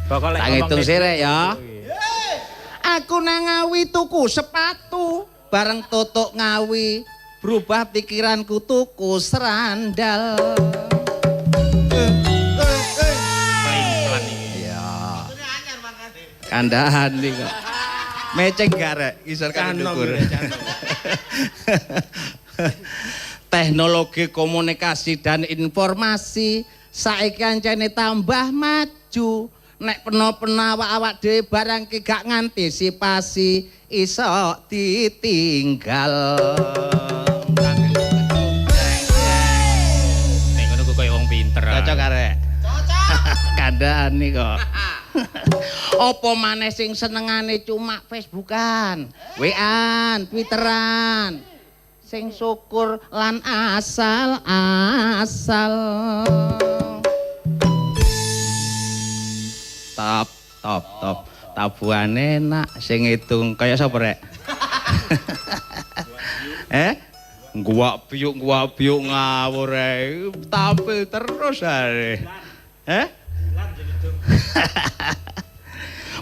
Tak ngitung sirek ya. Aku nang Ngawi tuku sepatu, bareng tutuk Ngawi berubah pikiranku tuku serandal. Pelan-pelan iki. Iya. Kandahan iki kok. Meceng garek isor kan ndukur. Teknologi komunikasi dan informasi saiki ancene tambah maju. Nek pena-pena awak dhewe barang ki gak ngantisipasi iso ditinggal. Nek ngono ku koyo wong pinter. Cocok arek. Cocok. Kandhani kok. Apa maneh sing senengane cuma Facebookan, WA-an, Twitteran. Sing syukur lan asal-asal. Top. Tabuhane enak sing ngitung kaya sapa rek? Guak biuk ngawur ae. Tampil terus are.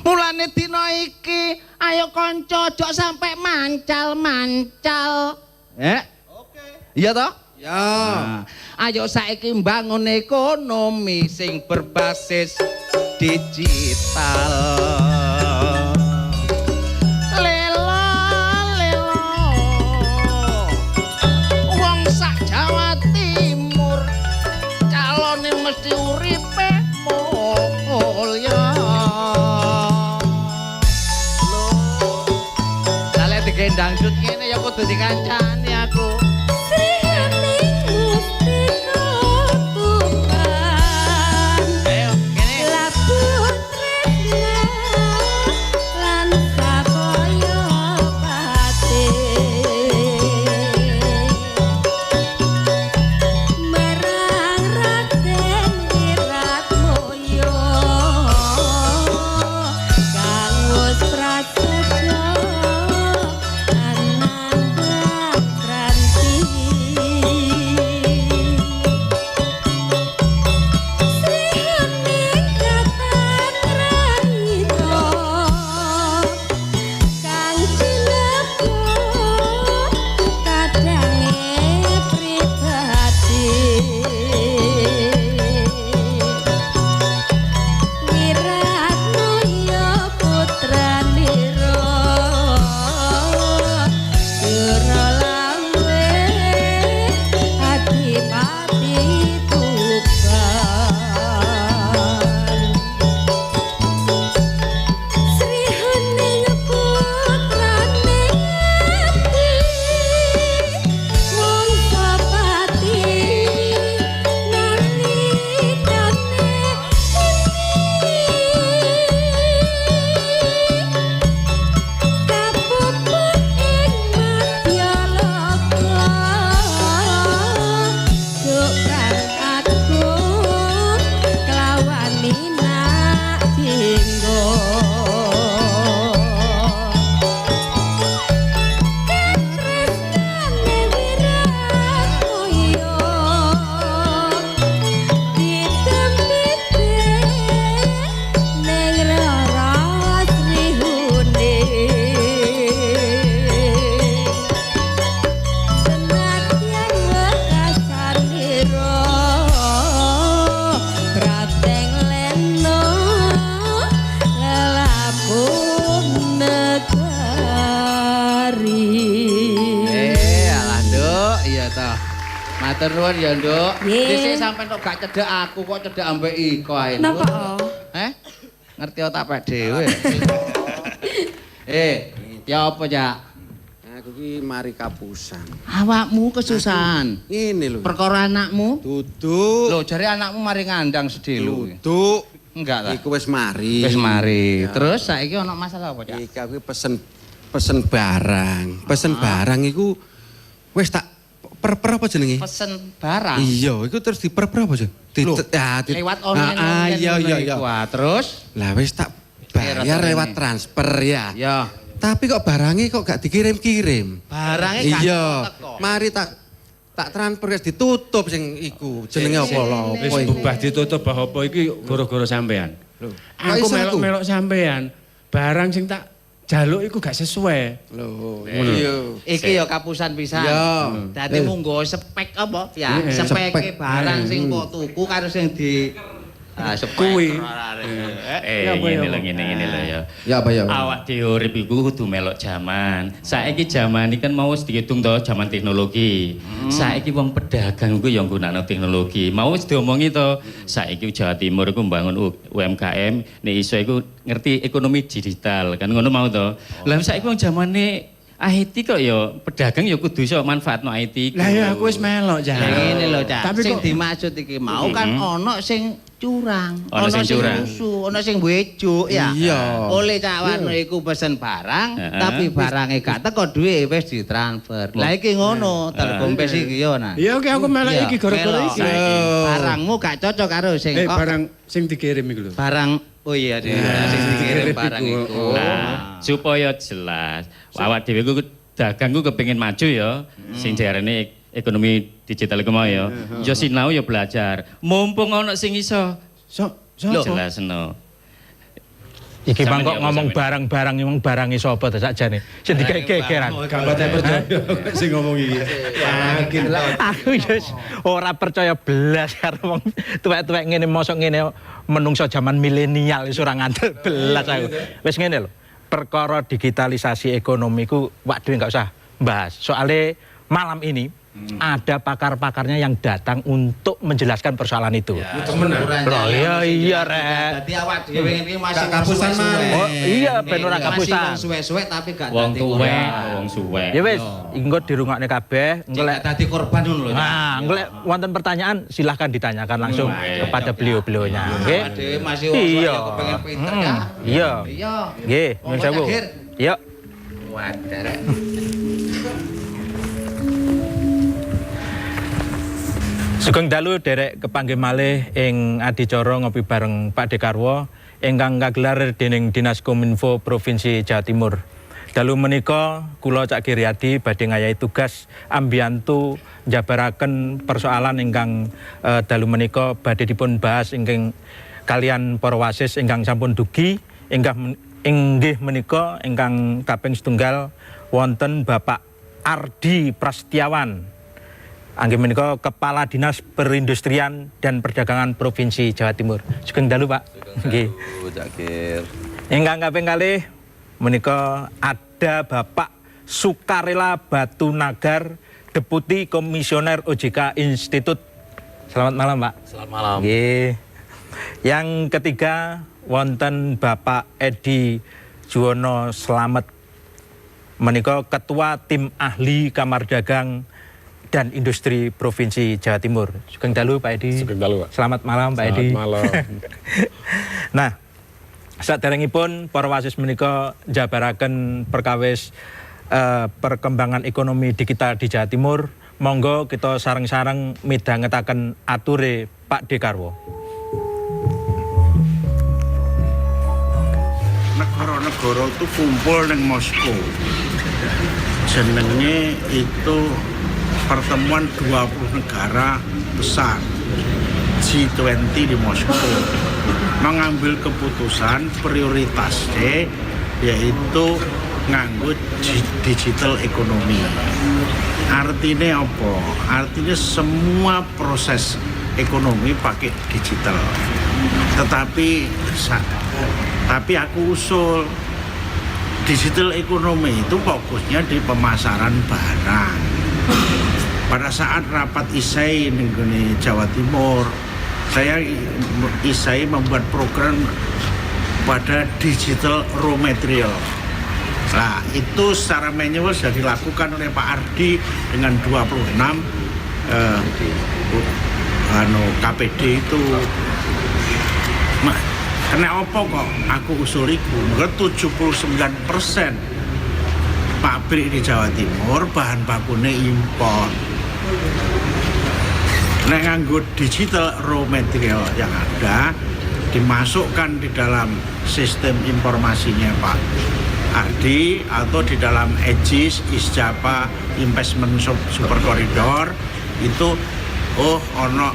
Mulane dina iki ayo kanca aja sampe mancal-mancal. Oke. Iya toh? Ya. Nah, ayo saiki mbangun ekonomi sing berbasis digital. Lelo wong sak Jawa Timur calone mesti uripe mulya. Lho. Lale digendang dangdut ngene ya kudu dikancani aku. Matur nuwun ya, Nduk. Dhisik sampean kok gak cedhak aku, kok cedhak ambek iko ae. Napa? Ngerti otak pek dhewe. Ya apa, Cak? Aku ki mari kapusan. Awakmu kesusahan. Ini lho. Perkara anakmu? Duduk. Lho, jare anakmu mari ngandang sedelu. Duduk. Enggak ta? Iku wis mari. Wis mari. Terus saiki ana masalah apa, Cak? Iki aku pesen barang. Pesen barang iku wis tak per apa jenenge? Pesen barang. Iya, iku terus diper apa sih? Lewat online. Iya. Terus lah wis tak bayar lewat transfer ya. Iya. Tapi kok barangnya kok gak dikirim-kirim? Barangnya gak teko. Mari tak transfer wis ditutup sing iku. Jenenge apa lho? Wis bubah ditutup apa iki gara-gara sampean. Aku iso aku? melok-melok sampean, barang sing tak jaluk iku gak sesuai. Lho, iya. Iki ya kapusan pisan. Ya. Dadi munggo spek apa ya? Iya. Speke Spek. barang sing kok tuku karo sing di spek. Kuwi. Ngene lho, ngene lho ya. Ya apa ya? Awak dhewe urip iku kudu melok jaman. Saiki jaman iki kan mau dihitung to jaman teknologi. Saiki wong pedagang iku ya nggunakno teknologi. Mau wis diomongi to, saiki Jawa Timur iku mbangun UMKM, nek iso iku ngerti ekonomi digital. Kan ngono mau to. Lah saiki wong jamane IT kok ya pedagang ya kudu iso manfaatno IT. Lah ya aku wis melok jan. Lah ngene lho, Cak. Tapi Sing kok dimaksud iki mau kan ono sing curang, Ono sing curang. lusu, ono sing bejuk ya. Iya. Oleh Cak Warno iku pesen barang, Heeh. tapi barangnya gak teko duwe wis ditransfer. Lah iki ngono, Telkompas iki yo nah. iya oke aku melok Iya, iki gara-gara melok. iki. Barangmu gak cocok karo sing kok Barang sing dikirim iku lho. barang oh iya deh, sing dikirim barang iku. Nah, supaya jelas, awak dhewe ku dagang ku kepengin maju ya, sing diarani ekonomi digital iku mau ya. Ya sinau ya belajar. Mumpung ana sing iso Lho. jelasno. Iki Sampeyan bang kok ya, ngomong sampeyan. barang-barang emang barang iso apa to sakjane. Sing dikek-kekeran. Gak percaya sing ngomong iki. Yakin. Aku ya ora percaya belas karo wong tuwek-tuwek ngene mosok ngene menungso zaman milenial wis ora ngandel belas aku. Wis ngene lho. Perkara digitalisasi ekonomi ku wak dhewe enggak usah bahas. Soale malam ini ada pakar-pakarnya yang datang untuk menjelaskan persoalan itu. Loh, iya rek. Dadi awak dhewe iki masih Gak kapusan, suwe-suwe. Oh, iya, ben ora Masih kapusan. wong suwe-suwe tapi gak Wong dadi tuwek, korban. wong suwek. Ya wis, engko dirungokne kabeh. Gak dadi korban ngono lho. Nah, golek wonten pertanyaan silahkan ditanyakan langsung kepada beliau-beliaunya. Nggih. Awak dhewe masih wong suwe Iya. kok pengen pinter ya. Iya. Iya. Nggih, Wong nyun sewu. akhir. Yuk. Wadah. Sugeng dalu derek kepanggih malih ing adicara ngopi bareng Pak Dekarwo ingkang kagelar dening Dinas Kominfo Provinsi Jawa Timur. Dalu menika kula Cak Giryadi badhe ngayahi tugas ambiyantu njabaraken persoalan ingkang dalu menika badhe dipun bahas ingkang kalian para wasis ingkang sampun dugi inggih menika ingkang kaping setunggal wonten Bapak Ardi Prasetyawan. Anggih menika Kepala Dinas Perindustrian dan Perdagangan Provinsi Jawa Timur. Sugeng dalu, Pak. Nggih. Ingkang kaping kalih menika ada Bapak Sukarela Batunagar, Deputi Komisioner OJK Institut. Selamat malam, Pak. Selamat malam. Nggih. Yang ketiga wonten Bapak Edi Juwono Slamet menika Ketua Tim Ahli Kamar Dagang dan Industri Provinsi Jawa Timur. Sugeng dalu Pak Edi. Sugeng dalu, Pak. Selamat malam Pak Edi. Selamat malam. Nah, saderengipun para wasis menika njabaraken perkawis perkembangan ekonomi digital di Jawa Timur. Monggo kita sareng-sareng midhangetaken ature Pak Dekarwo. Negara-negara itu kumpul di Moskow. Jenenge itu pertemuan 20 negara besar G20 di Moskow, mengambil keputusan prioritasnya yaitu nganggo digital ekonomi. Artinya apa? Artinya semua proses ekonomi pakai digital. Tetapi aku usul digital ekonomi itu fokusnya di pemasaran barang. Pada saat rapat ISAI di Jawa Timur, saya ISAI membuat program pada digital raw material. Nah, itu secara manual sudah dilakukan oleh Pak Ardi dengan 26 KPD itu. Kena apa kok aku usul iku? Mereka 79% pabrik di Jawa Timur bahan bakunya impor. Nek nganggo digital raw material yang ada dimasukkan di dalam sistem informasinya Pak Ardi atau di dalam EJIS, ISJAPA, Investment Super Corridor itu ono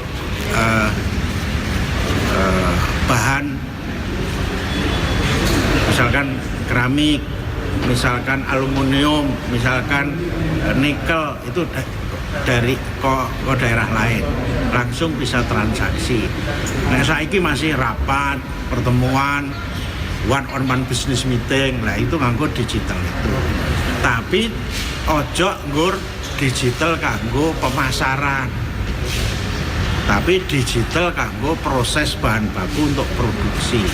bahan misalkan keramik, misalkan aluminium, misalkan nikel, itu dari ke daerah lain langsung bisa transaksi. Nah saiki masih rapat, pertemuan, one business meeting, lah itu nganggo digital itu. Tapi ojo nggur digital kanggo pemasaran, tapi digital kanggo proses bahan baku untuk produksi.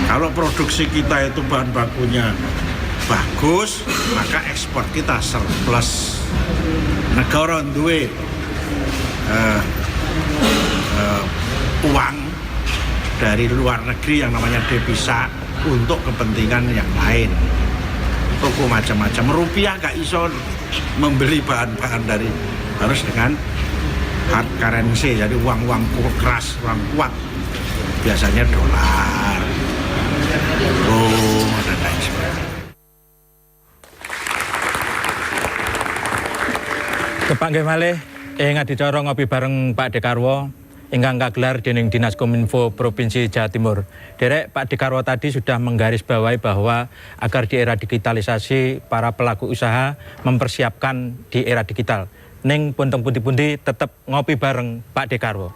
Kalau produksi kita itu bahan bakunya bagus, maka ekspor kita surplus. Negara duwe uang dari luar negeri yang namanya devisa untuk kepentingan yang lain. Toko macam-macam, rupiah gak iso membeli bahan-bahan dari, harus dengan hard currency, jadi uang-uang keras, uang kuat. Biasanya dolar, euro, dan lain sebagainya. Kepanggih malih ing adicara ngopi bareng Pak Dekarwo ingkang kagelar dening Dinas Kominfo Provinsi Jawa Timur. Derek, Pak Dekarwo tadi sudah menggarisbawahi bahwa agar di era digitalisasi para pelaku usaha mempersiapkan di era digital. Ning punteng pundi-pundi tetap ngopi bareng Pak Dekarwo.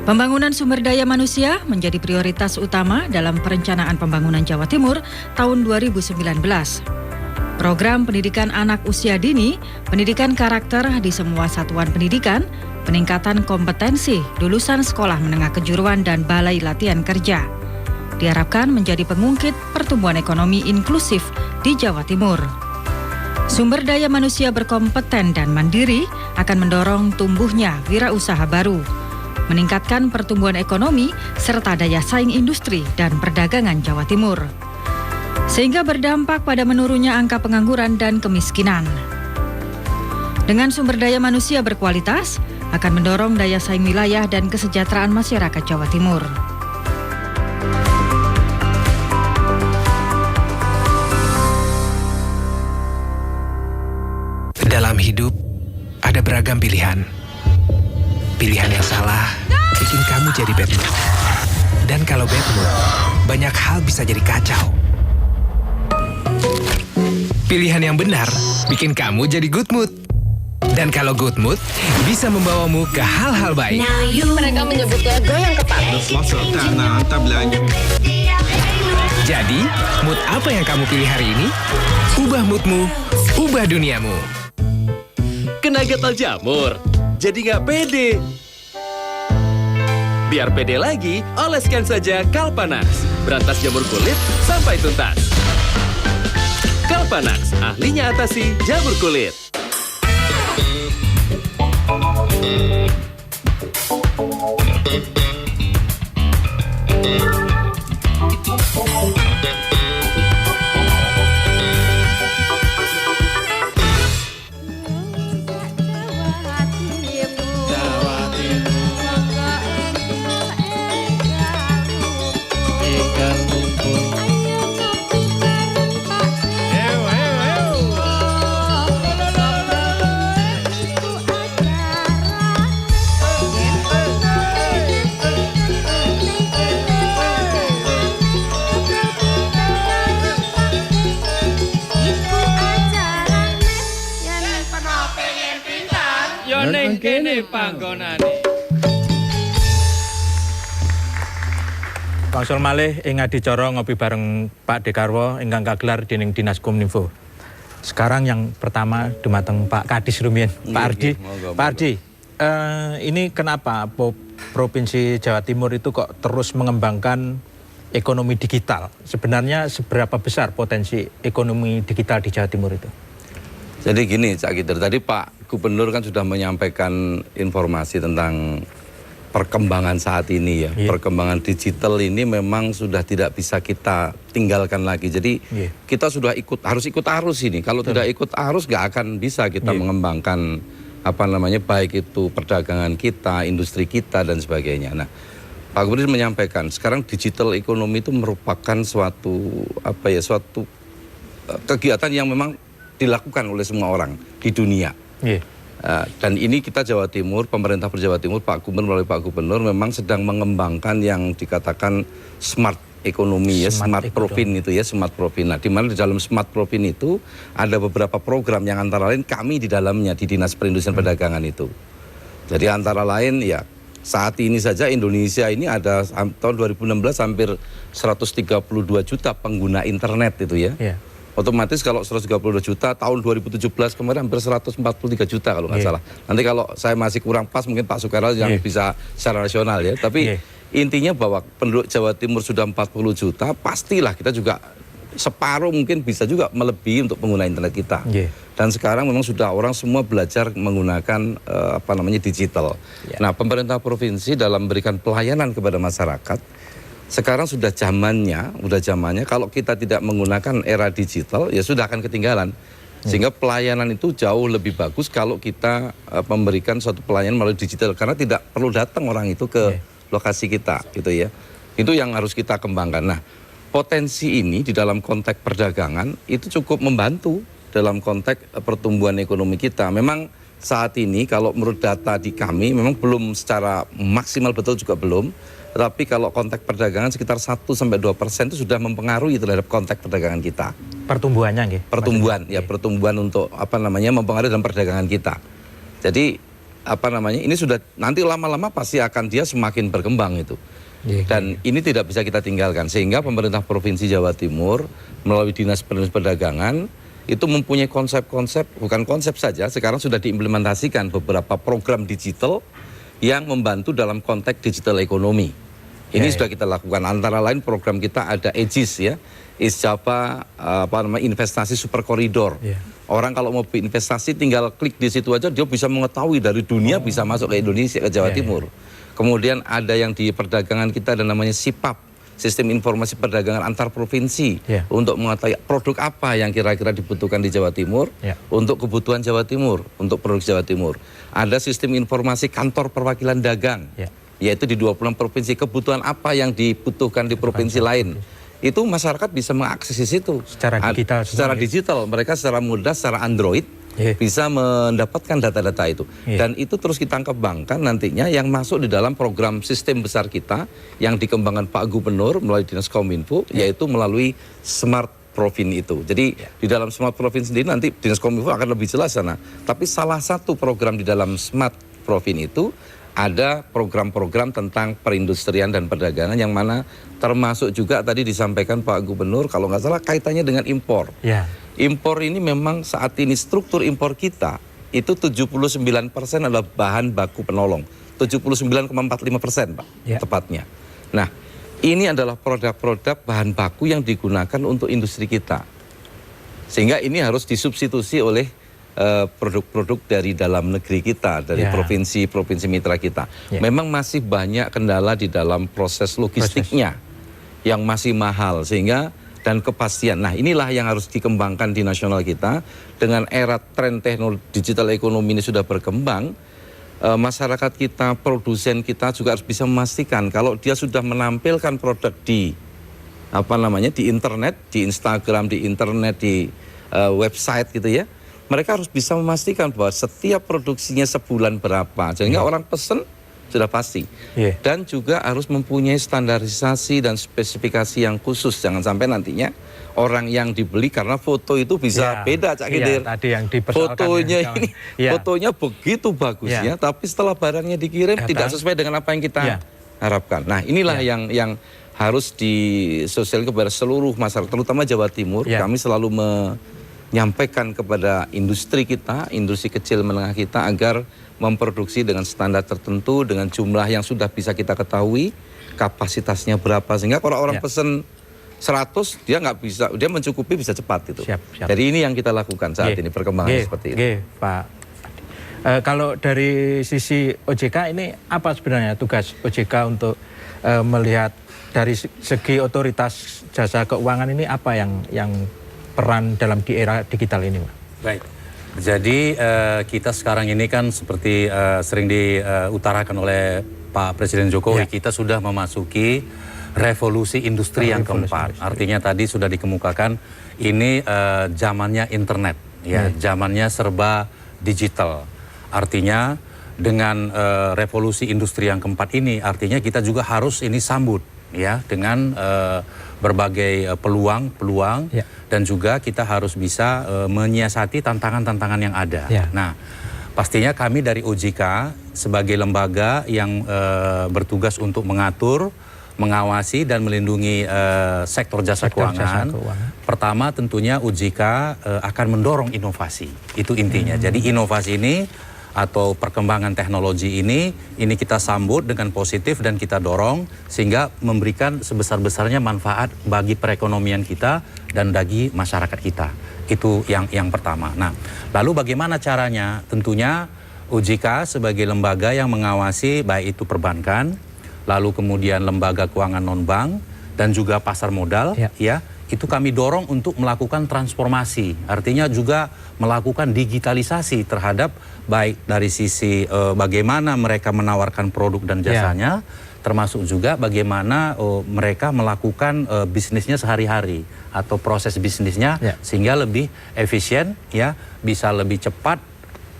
Pembangunan sumber daya manusia menjadi prioritas utama dalam perencanaan pembangunan Jawa Timur tahun 2019. Program pendidikan anak usia dini, pendidikan karakter di semua satuan pendidikan, peningkatan kompetensi lulusan sekolah menengah kejuruan dan balai latihan kerja diharapkan menjadi pengungkit pertumbuhan ekonomi inklusif di Jawa Timur. Sumber daya manusia berkompeten dan mandiri akan mendorong tumbuhnya wirausaha baru, meningkatkan pertumbuhan ekonomi serta daya saing industri dan perdagangan Jawa Timur, sehingga berdampak pada menurunnya angka pengangguran dan kemiskinan. Dengan sumber daya manusia berkualitas, akan mendorong daya saing wilayah dan kesejahteraan masyarakat Jawa Timur. Dalam hidup, ada beragam pilihan. Pilihan yang salah bikin kamu jadi bad mood. Dan kalau bad mood, banyak hal bisa jadi kacau. Pilihan yang benar bikin kamu jadi good mood. Dan kalau good mood, bisa membawamu ke hal-hal baik. Mereka menyebutnya goyang ketat. Jadi, mood apa yang kamu pilih hari ini? Ubah moodmu, ubah duniamu. Kena gatal jamur, jadi nggak pede. Biar pede lagi, oleskan saja Kalpanax. Berantas jamur kulit sampai tuntas. Kalpanax, ahlinya atasi jamur kulit. Ning kene panggonane. Wangsul malih ing adicara ngopi bareng Pak Dekarwo ingkang kagelar dening Dinas Kominfo. Sekarang yang pertama dumateng Pak Kadis rumiyin. Pak Ardi, ini kenapa Provinsi Jawa Timur itu kok terus mengembangkan ekonomi digital? Sebenarnya seberapa besar potensi ekonomi digital di Jawa Timur itu? Jadi gini Cak Gider, tadi Pak Gubernur kan sudah menyampaikan informasi tentang perkembangan saat ini ya. Perkembangan digital ini memang sudah tidak bisa kita tinggalkan lagi. Jadi kita sudah harus ikut arus ini. Kalau tidak ikut arus nggak akan bisa kita mengembangkan baik itu perdagangan kita, industri kita dan sebagainya. Nah, Pak Gubernur menyampaikan sekarang digital ekonomi itu merupakan suatu kegiatan yang memang dilakukan oleh semua orang di dunia. Dan ini kita Jawa Timur, pemerintah Jawa Timur, Pak Gubernur melalui Pak Gubernur memang sedang mengembangkan yang dikatakan smart ekonomi smart profin itu ya, smart profin. Nah, di mana di dalam smart profin itu ada beberapa program yang antara lain kami di dalamnya di Dinas Perindustrian Perdagangan itu. Jadi antara lain ya saat ini saja Indonesia ini ada tahun 2016 hampir 132 juta pengguna internet itu ya. Otomatis kalau 132 juta, tahun 2017 kemarin hampir 143 juta kalau nggak salah. Nanti kalau saya masih kurang pas mungkin Pak Soekarno yang bisa secara nasional ya. Tapi intinya bahwa penduduk Jawa Timur sudah 40 juta, pastilah kita juga separuh mungkin bisa juga melebihi untuk pengguna internet kita. Dan sekarang memang sudah orang semua belajar menggunakan digital. Nah, pemerintah provinsi dalam memberikan pelayanan kepada masyarakat sekarang sudah zamannya kalau kita tidak menggunakan era digital ya sudah akan ketinggalan. Sehingga pelayanan itu jauh lebih bagus kalau kita memberikan suatu pelayanan melalui digital karena tidak perlu datang orang itu ke lokasi kita gitu ya. Itu yang harus kita kembangkan. Nah, potensi ini di dalam konteks perdagangan itu cukup membantu dalam konteks pertumbuhan ekonomi kita. Memang saat ini kalau menurut data di kami memang belum secara maksimal betul juga belum. Tetapi kalau konteks perdagangan sekitar 1-2% itu sudah mempengaruhi terhadap konteks perdagangan kita. Pertumbuhannya nggih. Pertumbuhan ya, pertumbuhan untuk mempengaruhi dalam perdagangan kita. Jadi ini sudah nanti lama-lama pasti akan dia semakin berkembang itu. Dan ini tidak bisa kita tinggalkan sehingga pemerintah Provinsi Jawa Timur melalui Dinas Perindustrian Perdagangan itu mempunyai konsep-konsep, bukan konsep saja, sekarang sudah diimplementasikan beberapa program digital yang membantu dalam konteks digital ekonomi. Ini sudah kita lakukan, antara lain program kita ada EJIS ya, Isjapa investasi super koridor. Orang kalau mau berinvestasi tinggal klik di situ aja dia bisa mengetahui dari dunia bisa masuk ke Indonesia, ke Jawa Timur. Kemudian ada yang di perdagangan kita ada namanya SIPAP, Sistem Informasi Perdagangan Antar Provinsi, untuk mengetahui produk apa yang kira-kira dibutuhkan di Jawa Timur untuk kebutuhan Jawa Timur, untuk produk Jawa Timur. Ada sistem informasi kantor perwakilan dagang, yaitu di 26 provinsi, kebutuhan apa yang dibutuhkan di provinsi lain. Itu masyarakat bisa mengakses di situ secara digital. Secara digital, mereka secara mudah, secara Android bisa mendapatkan data-data itu. Dan itu terus kita kembangkan nantinya yang masuk di dalam program sistem besar kita yang dikembangkan Pak Gubernur melalui Dinas Kominfo, yaitu melalui Smart Profin itu. Jadi di dalam Smart Profin sendiri nanti Dinas Kominfo akan lebih jelas sana. Tapi salah satu program di dalam Smart Profin itu ada program-program tentang perindustrian dan perdagangan yang mana termasuk juga tadi disampaikan Pak Gubernur kalau nggak salah kaitannya dengan impor. Impor ini memang saat ini struktur impor kita itu 79% adalah bahan baku penolong. 79,45% Pak, tepatnya. Nah, ini adalah produk-produk bahan baku yang digunakan untuk industri kita. Sehingga ini harus disubstitusi oleh produk-produk dari dalam negeri kita, dari provinsi-provinsi mitra kita. Memang masih banyak kendala di dalam proses logistiknya yang masih mahal sehingga dan kepastian. Nah, inilah yang harus dikembangkan di nasional kita dengan era tren teknologi digital ekonomi ini sudah berkembang. Masyarakat kita, produsen kita juga harus bisa memastikan kalau dia sudah menampilkan produk di di internet, di Instagram, di internet, di website gitu ya. Mereka harus bisa memastikan bahwa setiap produksinya sebulan berapa, sehingga orang pesen sudah pasti. Dan juga harus mempunyai standarisasi dan spesifikasi yang khusus. Jangan sampai nantinya orang yang dibeli karena foto itu bisa beda, Cak Gidir. Tadi yang fotonya ini, fotonya begitu bagusnya, tapi setelah barangnya dikirim tidak sesuai dengan apa yang kita harapkan. Nah, inilah yang harus disosialisasikan kepada seluruh masyarakat, terutama Jawa Timur. Kami selalu menyampaikan kepada industri kita, industri kecil menengah kita agar memproduksi dengan standar tertentu, dengan jumlah yang sudah bisa kita ketahui, kapasitasnya berapa, sehingga kalau orang pesen 100 dia nggak bisa, dia mencukupi bisa cepat itu. Jadi ini yang kita lakukan saat ini, perkembangan seperti itu. Pak. Kalau dari sisi OJK ini apa sebenarnya tugas OJK untuk melihat dari segi otoritas jasa keuangan ini, apa yang peran dalam di era digital ini, Pak? Baik. Jadi kita sekarang ini kan seperti sering diutarakan oleh Pak Presiden Jokowi, kita sudah memasuki revolusi industri yang keempat. Artinya tadi sudah dikemukakan ini zamannya internet, zamannya serba digital. Artinya dengan revolusi industri yang keempat ini, artinya kita juga harus ini sambut dengan berbagai peluang dan juga kita harus bisa menyiasati tantangan-tantangan yang ada. Nah, pastinya kami dari OJK sebagai lembaga yang bertugas untuk mengatur, mengawasi dan melindungi sektor jasa keuangan. Pertama tentunya OJK akan mendorong inovasi. Itu intinya. Jadi inovasi ini atau perkembangan teknologi ini kita sambut dengan positif dan kita dorong sehingga memberikan sebesar-besarnya manfaat bagi perekonomian kita dan bagi masyarakat kita. Itu yang pertama. Nah, lalu bagaimana caranya? Tentunya OJK sebagai lembaga yang mengawasi baik itu perbankan, lalu kemudian lembaga keuangan non-bank dan juga pasar modal, itu kami dorong untuk melakukan transformasi. Artinya juga melakukan digitalisasi terhadap baik dari sisi bagaimana mereka menawarkan produk dan jasanya, termasuk juga bagaimana mereka melakukan bisnisnya sehari-hari atau proses bisnisnya sehingga lebih efisien, bisa lebih cepat,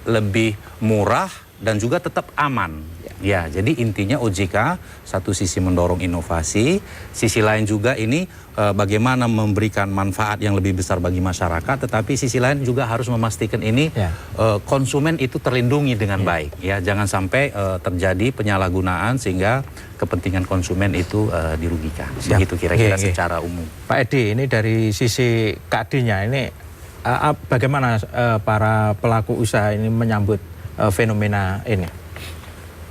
lebih murah dan juga tetap aman. Jadi intinya OJK satu sisi mendorong inovasi, sisi lain juga ini bagaimana memberikan manfaat yang lebih besar bagi masyarakat, tetapi sisi lain juga harus memastikan ini konsumen itu terlindungi dengan baik. Jangan sampai terjadi penyalahgunaan sehingga kepentingan konsumen itu dirugikan. Begitu kira-kira secara umum. Pak Edi, ini dari sisi KAD-nya ini bagaimana para pelaku usaha ini menyambut fenomena ini?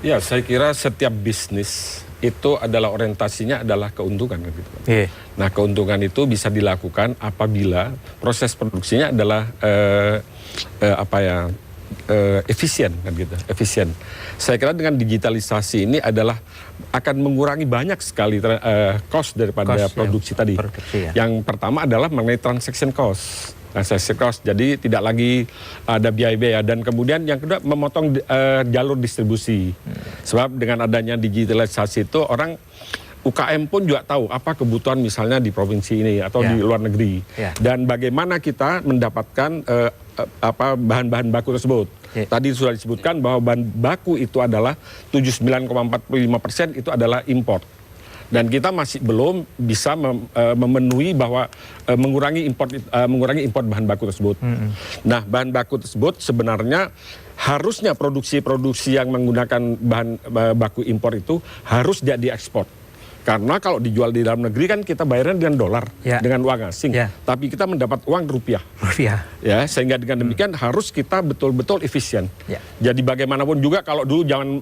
Ya, saya kira setiap bisnis itu adalah orientasinya adalah keuntungan gitu. Nah, keuntungan itu bisa dilakukan apabila proses produksinya adalah efisien kan gitu, efisien. Saya kira dengan digitalisasi ini adalah akan mengurangi banyak sekali cost daripada produksi tadi. Yang pertama adalah mengenai transaction cost. Jadi tidak lagi ada biaya-biaya, dan kemudian yang kedua memotong jalur distribusi. Sebab dengan adanya digitalisasi itu orang UKM pun juga tahu apa kebutuhan misalnya di provinsi ini atau di luar negeri, dan bagaimana kita mendapatkan bahan-bahan baku tersebut. Tadi sudah disebutkan bahwa bahan baku itu adalah 79,45% itu adalah import. Dan kita masih belum bisa memenuhi bahwa mengurangi import bahan baku tersebut. Nah, bahan baku tersebut sebenarnya harusnya produksi-produksi yang menggunakan bahan baku impor itu harus diekspor. Karena kalau dijual di dalam negeri kan kita bayarnya dengan dolar, dengan uang asing. Tapi kita mendapat uang rupiah. Sehingga dengan demikian harus kita betul-betul efisien. Jadi bagaimanapun juga kalau dulu jangan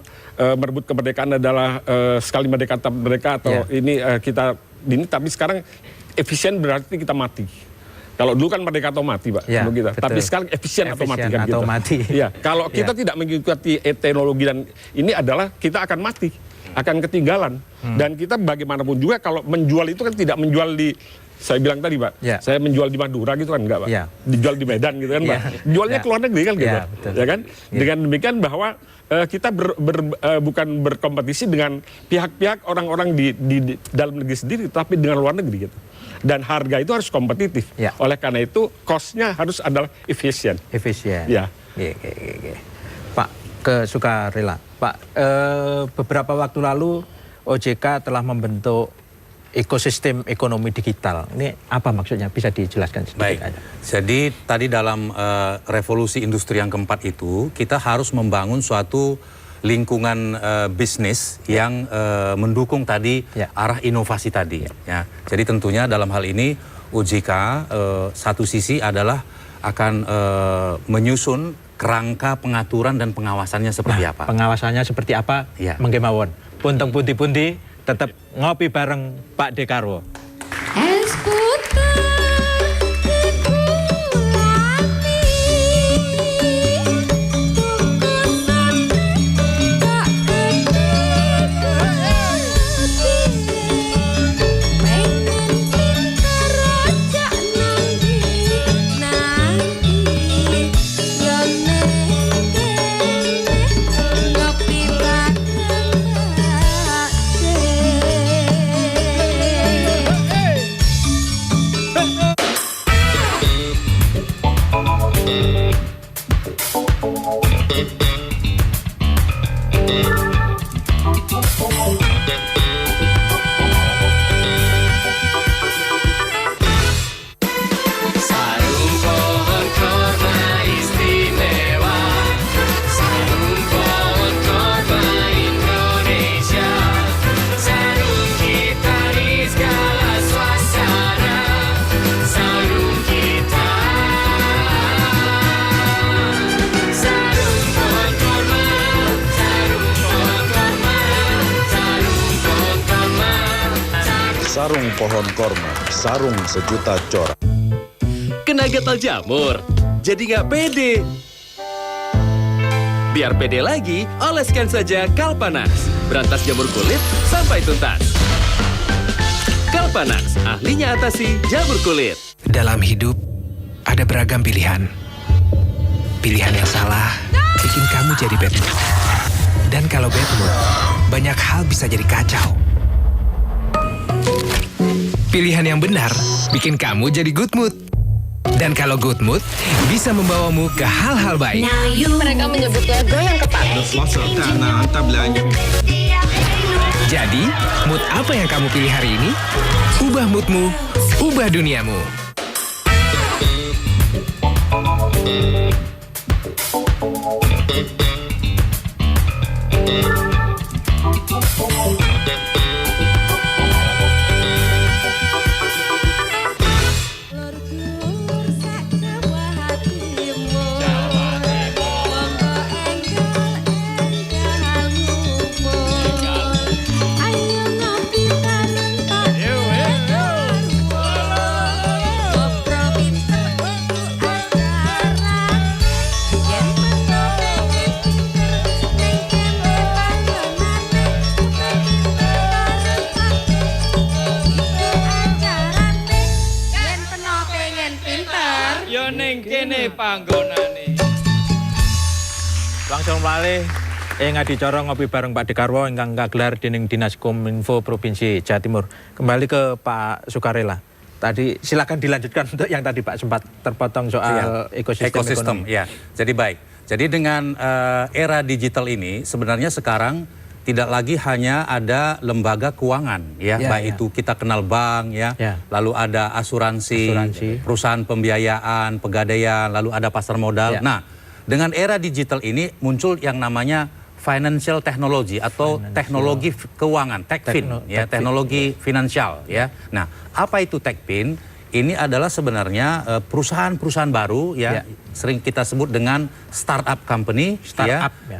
merebut kemerdekaan adalah sekali merdeka atau ini kita ini, tapi sekarang efisien berarti kita mati. Kalau dulu kan merdeka atau mati, Pak. Tapi sekarang efisien atau mati kan gitu. Kalau kita tidak mengikuti teknologi dan ini adalah kita akan mati, akan ketinggalan. Dan kita bagaimanapun juga kalau menjual itu kan tidak menjual di, saya bilang tadi Pak, saya menjual di Madura gitu kan enggak Pak, dijual di Medan gitu kan Pak, jualnya ke luar negeri kan gitu, ya kan. Dengan demikian bahwa kita bukan berkompetisi dengan pihak-pihak orang-orang di dalam negeri sendiri, tapi dengan luar negeri gitu. Dan harga itu harus kompetitif. Oleh karena itu cost-nya harus adalah efisien. Pak, ke sukarela. Pak, beberapa waktu lalu OJK telah membentuk ekosistem ekonomi digital. Ini apa maksudnya? Bisa dijelaskan sedikit aja. Jadi tadi dalam revolusi industri yang keempat itu kita harus membangun suatu lingkungan bisnis yang mendukung tadi arah inovasi tadi. Jadi tentunya dalam hal ini OJK satu sisi adalah akan menyusun kerangka pengaturan dan pengawasannya seperti apa. Pengawasannya seperti apa? Ya. Mengke mawon. Punteng pundi-pundi tetap ngopi bareng Pak Dekarwo. Sarung pohon korma, sarung sejuta corak. Kena gatal jamur, jadi nggak pede. Biar pede lagi, oleskan saja Kalpanax. Berantas jamur kulit sampai tuntas. Kalpanax, ahlinya atasi jamur kulit. Dalam hidup, ada beragam pilihan. Pilihan yang salah bikin kamu jadi bad mood. Dan kalau bad mood, banyak hal bisa jadi kacau. Pilihan yang benar bikin kamu jadi good mood. Dan kalau good mood, bisa membawamu ke hal-hal baik. Mereka menyebutnya goyang kepala. Jadi, mood apa yang kamu pilih hari ini? Ubah moodmu, ubah duniamu. Langsung malih adicara ngopi bareng Pak Dekarwo ingkang kagelar dening Dinas Kominfo Provinsi Jawa Timur. Kembali ke Pak Sukarela. Tadi silakan dilanjutkan untuk yang tadi Pak sempat terpotong soal ekosistem ekonomi. Ya. Jadi baik. Jadi dengan era digital ini sebenarnya sekarang tidak lagi hanya ada lembaga keuangan ya, baik itu kita kenal bank ya, lalu ada asuransi, perusahaan pembiayaan, pegadaian, lalu ada pasar modal. Nah, dengan era digital ini muncul yang namanya financial technology atau teknologi keuangan, TechFin, ya, teknologi finansial ya. Nah, apa itu TechFin? Ini adalah sebenarnya perusahaan-perusahaan baru ya, sering kita sebut dengan startup company,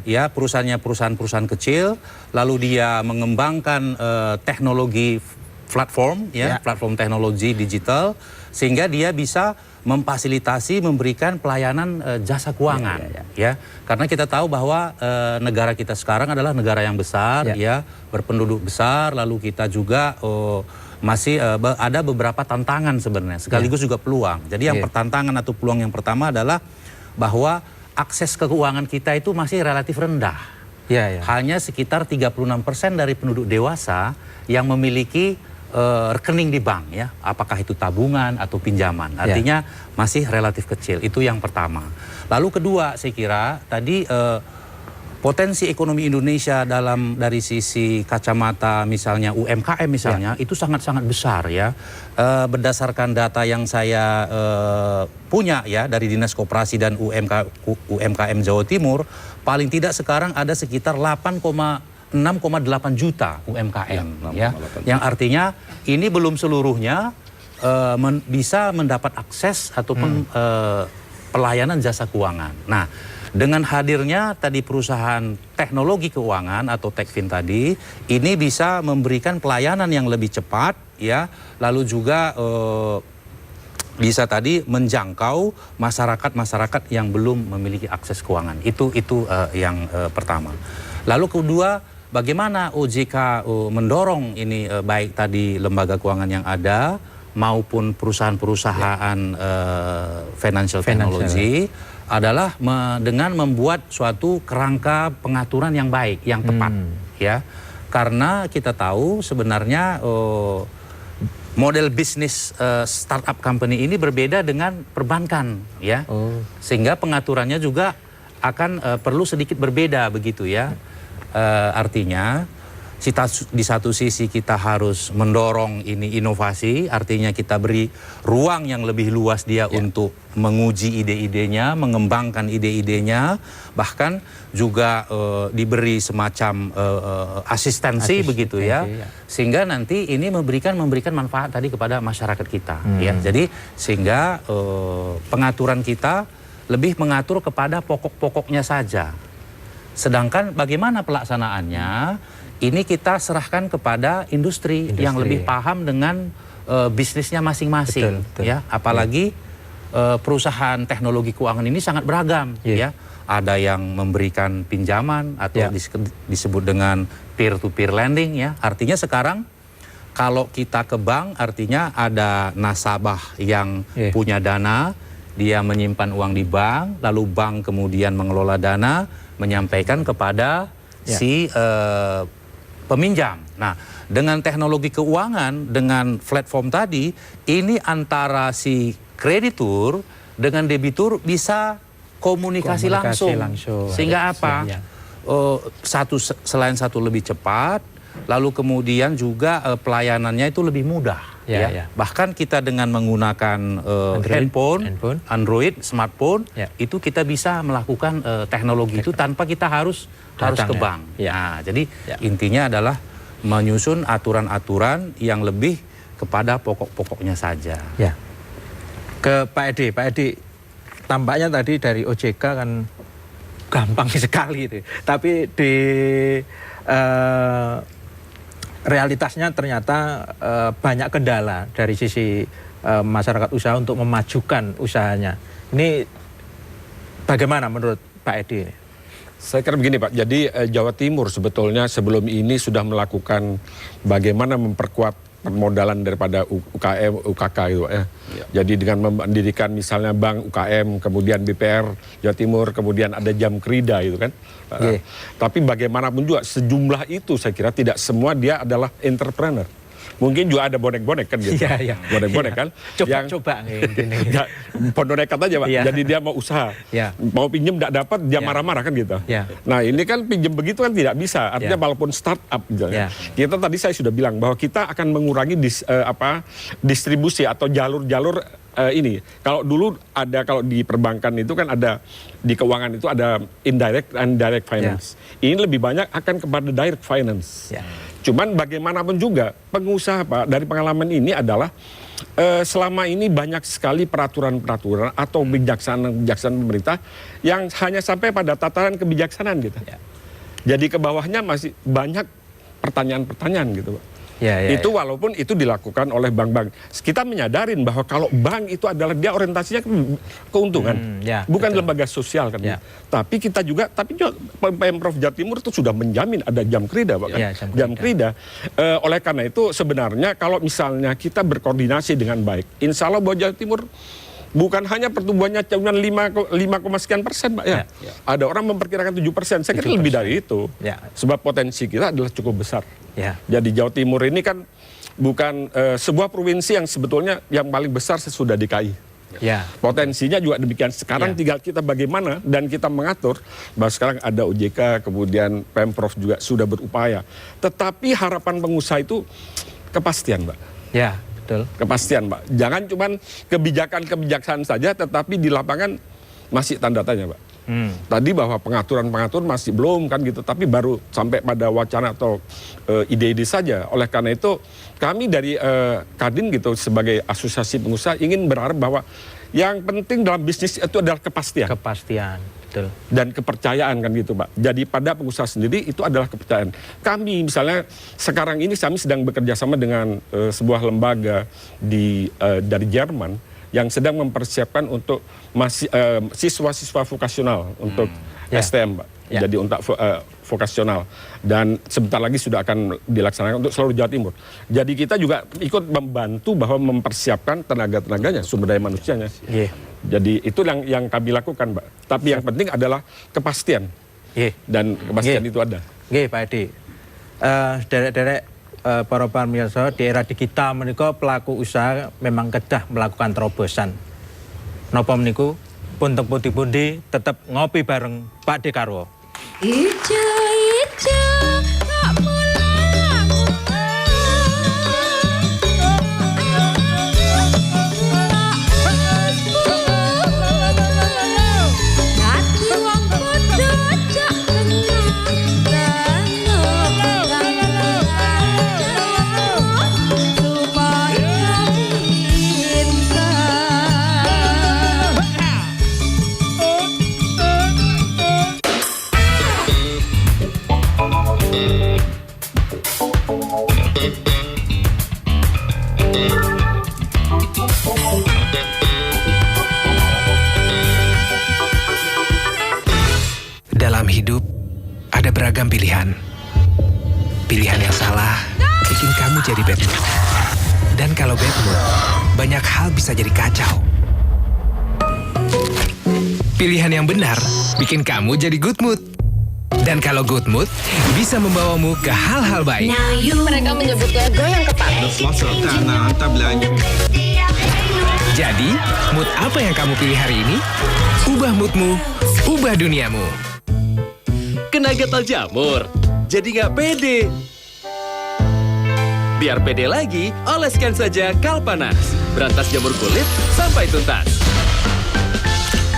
ya, perusahaannya perusahaan-perusahaan kecil, lalu dia mengembangkan teknologi platform, platform teknologi digital, sehingga dia bisa memfasilitasi, memberikan pelayanan jasa keuangan, ya. Karena kita tahu bahwa negara kita sekarang adalah negara yang besar, ya, berpenduduk besar, lalu kita juga masih ada beberapa tantangan sebenarnya, sekaligus juga peluang. Jadi yang pertantangan atau peluang yang pertama adalah bahwa akses ke keuangan kita itu masih relatif rendah. Hanya sekitar 36% dari penduduk dewasa yang memiliki rekening di bank, ya, apakah itu tabungan atau pinjaman, artinya masih relatif kecil. Itu yang pertama. Lalu kedua, saya kira tadi potensi ekonomi Indonesia dari sisi kacamata misalnya UMKM misalnya itu sangat-sangat besar ya. Berdasarkan data yang saya punya ya dari Dinas Koperasi dan UMKM Jawa Timur, paling tidak sekarang ada sekitar 6,8 juta UMKM ya. Yang artinya ini belum seluruhnya bisa mendapat akses ataupun pelayanan jasa keuangan. Nah, dengan hadirnya tadi perusahaan teknologi keuangan atau Techfin tadi, ini bisa memberikan pelayanan yang lebih cepat, ya, lalu juga bisa tadi menjangkau masyarakat yang belum memiliki akses keuangan. Itu yang pertama. Lalu kedua, bagaimana OJK mendorong ini baik tadi lembaga keuangan yang ada maupun perusahaan-perusahaan financial technology adalah dengan membuat suatu kerangka pengaturan yang baik, yang tepat, ya. Karena kita tahu sebenarnya model bisnis startup company ini berbeda dengan perbankan, ya. Sehingga pengaturannya juga akan perlu sedikit berbeda begitu, ya. Artinya di satu sisi kita harus mendorong ini inovasi, artinya kita beri ruang yang lebih luas dia untuk menguji ide-idenya, mengembangkan ide-idenya, bahkan juga diberi semacam asistensi begitu, ya. Sehingga nanti ini memberikan manfaat tadi kepada masyarakat kita, ya. Jadi sehingga pengaturan kita lebih mengatur kepada pokok-pokoknya saja. Sedangkan bagaimana pelaksanaannya, ini kita serahkan kepada industri yang lebih paham dengan bisnisnya masing-masing, ya. Apalagi perusahaan teknologi keuangan ini sangat beragam, ya. Ada yang memberikan pinjaman atau disebut dengan peer-to-peer lending, ya. Artinya sekarang kalau kita ke bank, artinya ada nasabah yang punya dana, dia menyimpan uang di bank, lalu bank kemudian mengelola dana, menyampaikan kepada si peminjam. Nah, dengan teknologi keuangan, dengan platform tadi, ini antara si kreditur dengan debitur bisa komunikasi langsung. Sehingga apa? Selain satu lebih cepat, lalu kemudian juga pelayanannya itu lebih mudah. Bahkan kita dengan menggunakan Android, smartphone, itu kita bisa melakukan teknologi itu tanpa kita harus ke bank. Nah, jadi intinya adalah menyusun aturan-aturan yang lebih kepada pokok-pokoknya saja. Ke Pak Edi, tampaknya tadi dari OJK kan gampang sekali itu. Tapi di realitasnya ternyata banyak kendala dari sisi masyarakat usaha untuk memajukan usahanya. Ini bagaimana menurut Pak Edi ini? Saya kira begini Pak, jadi Jawa Timur sebetulnya sebelum ini sudah melakukan bagaimana memperkuat permodalan daripada UKM, UKK gitu ya. Jadi dengan mendirikan misalnya bank UKM, kemudian BPR Jawa Timur, kemudian ada Jamkrida itu kan. Tapi bagaimanapun juga sejumlah itu saya kira tidak semua dia adalah entrepreneur. Mungkin juga ada bonek-bonek kan gitu. Bonek-bonek kan. Coba-coba. Pononekat aja Pak. Jadi dia mau usaha. Mau pinjem tidak dapat dia marah-marah kan gitu. Nah ini kan pinjem begitu kan tidak bisa. Artinya walaupun startup gitu. Kita tadi saya sudah bilang bahwa kita akan mengurangi distribusi atau jalur-jalur ini. Kalau dulu ada, kalau di perbankan itu kan ada, di keuangan itu ada indirect and direct finance. Ini lebih banyak akan kepada direct finance. Cuman bagaimanapun juga pengusaha Pak, dari pengalaman ini adalah selama ini banyak sekali peraturan-peraturan atau kebijaksanaan pemerintah yang hanya sampai pada tataran kebijaksanaan gitu. Jadi ke bawahnya masih banyak pertanyaan-pertanyaan gitu Pak. Itu walaupun itu dilakukan oleh bank-bank. Kita menyadarin bahwa kalau bank itu adalah dia orientasinya keuntungan, bukan lembaga sosial kan. Tapi kita juga, Pemprov Jawa Timur itu sudah menjamin ada Jamkrida, Pak. Jamkrida. Oleh karena itu sebenarnya kalau misalnya kita berkoordinasi dengan baik, insya Allah bahwa Jawa Timur bukan hanya pertumbuhannya cuma 5 sekian persen, Pak ya. Ada orang memperkirakan 7%. Saya kira lebih dari itu. Sebab potensi kita adalah cukup besar. Jadi Jawa Timur ini kan bukan sebuah provinsi yang sebetulnya yang paling besar sesudah DKI. Potensinya juga demikian. Sekarang tinggal kita bagaimana dan kita mengatur bahwa sekarang ada OJK, kemudian Pemprov juga sudah berupaya. Tetapi harapan pengusaha itu kepastian, Pak. Betul. Kepastian, Pak. Jangan cuma kebijakan-kebijaksanaan saja, tetapi di lapangan masih tanda tanya, Pak. Tadi bahwa pengaturan masih belum kan gitu, tapi baru sampai pada wacana atau ide-ide saja. Oleh karena itu kami dari Kadin gitu sebagai asosiasi pengusaha ingin berharap bahwa yang penting dalam bisnis itu adalah kepastian. Kepastian, betul. Dan kepercayaan kan gitu Pak. Jadi pada pengusaha sendiri itu adalah kepercayaan. Kami misalnya sekarang ini kami sedang bekerja sama dengan sebuah lembaga dari Jerman yang sedang mempersiapkan untuk siswa-siswa vokasional untuk STM Pak. Jadi untuk vokasional. Dan sebentar lagi sudah akan dilaksanakan untuk seluruh Jawa Timur. Jadi kita juga ikut membantu bahwa mempersiapkan tenaga-tenaganya, sumber daya manusianya. Jadi itu yang kami lakukan Pak. Tapi yang penting adalah kepastian. Dan kepastian itu ada. Pak Edi. Derek-derek para pamirsa di era digital menika pelaku usaha memang kedah melakukan terobosan. Napa meniku pun teng pundi-pundi tetap ngopi bareng Pak Dekarwo. Ijo tak pulang. Hati wong padha cak kenang supaya pinter. Dalam hidup, ada beragam pilihan. Pilihan yang salah bikin kamu jadi bad mood. Dan kalau bad mood, banyak hal bisa jadi kacau. Pilihan yang benar bikin kamu jadi good mood. Dan kalau good mood, bisa membawamu ke hal-hal baik. Mereka menyebutnya goyang kepala. Jadi, mood apa yang kamu pilih hari ini? Ubah moodmu, ubah duniamu. Kena gatal jamur, jadi nggak pede. Biar pede lagi, oleskan saja Kalpanax. Berantas jamur kulit sampai tuntas.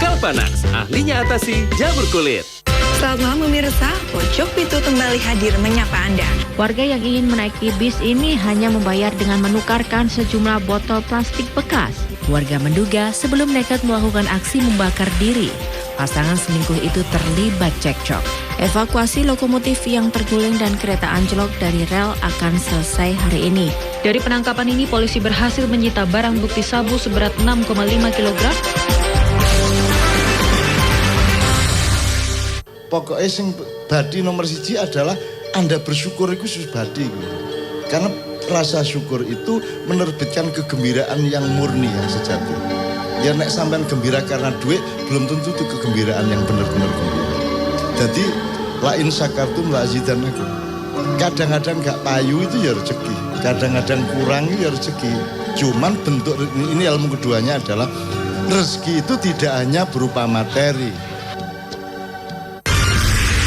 Kalpanax, ahlinya atasi jamur kulit. Selamat malam pemirsa, Pojok Pitu kembali hadir menyapa Anda. Warga yang ingin menaiki bis ini hanya membayar dengan menukarkan sejumlah botol plastik bekas. Warga menduga sebelum nekat melakukan aksi membakar diri, pasangan selingkuh itu terlibat cekcok. Evakuasi lokomotif yang terguling dan kereta anjlok dari rel akan selesai hari ini. Dari penangkapan ini, polisi berhasil menyita barang bukti sabu seberat 6,5 kg. Pokoknya sing badi nomor 1 adalah Anda bersyukur itu badi. Karena rasa syukur itu menerbitkan kegembiraan yang murni, yang sejati. Ya nek sampean gembira karena duit, belum tentu itu kegembiraan yang benar-benar gembira. Jadi la in syakartum la azidannakum. Kadang-kadang gak payu itu ya rezeki, kadang-kadang kurang itu ya rezeki. Cuman bentuk ini ilmu keduanya adalah rezeki itu tidak hanya berupa materi.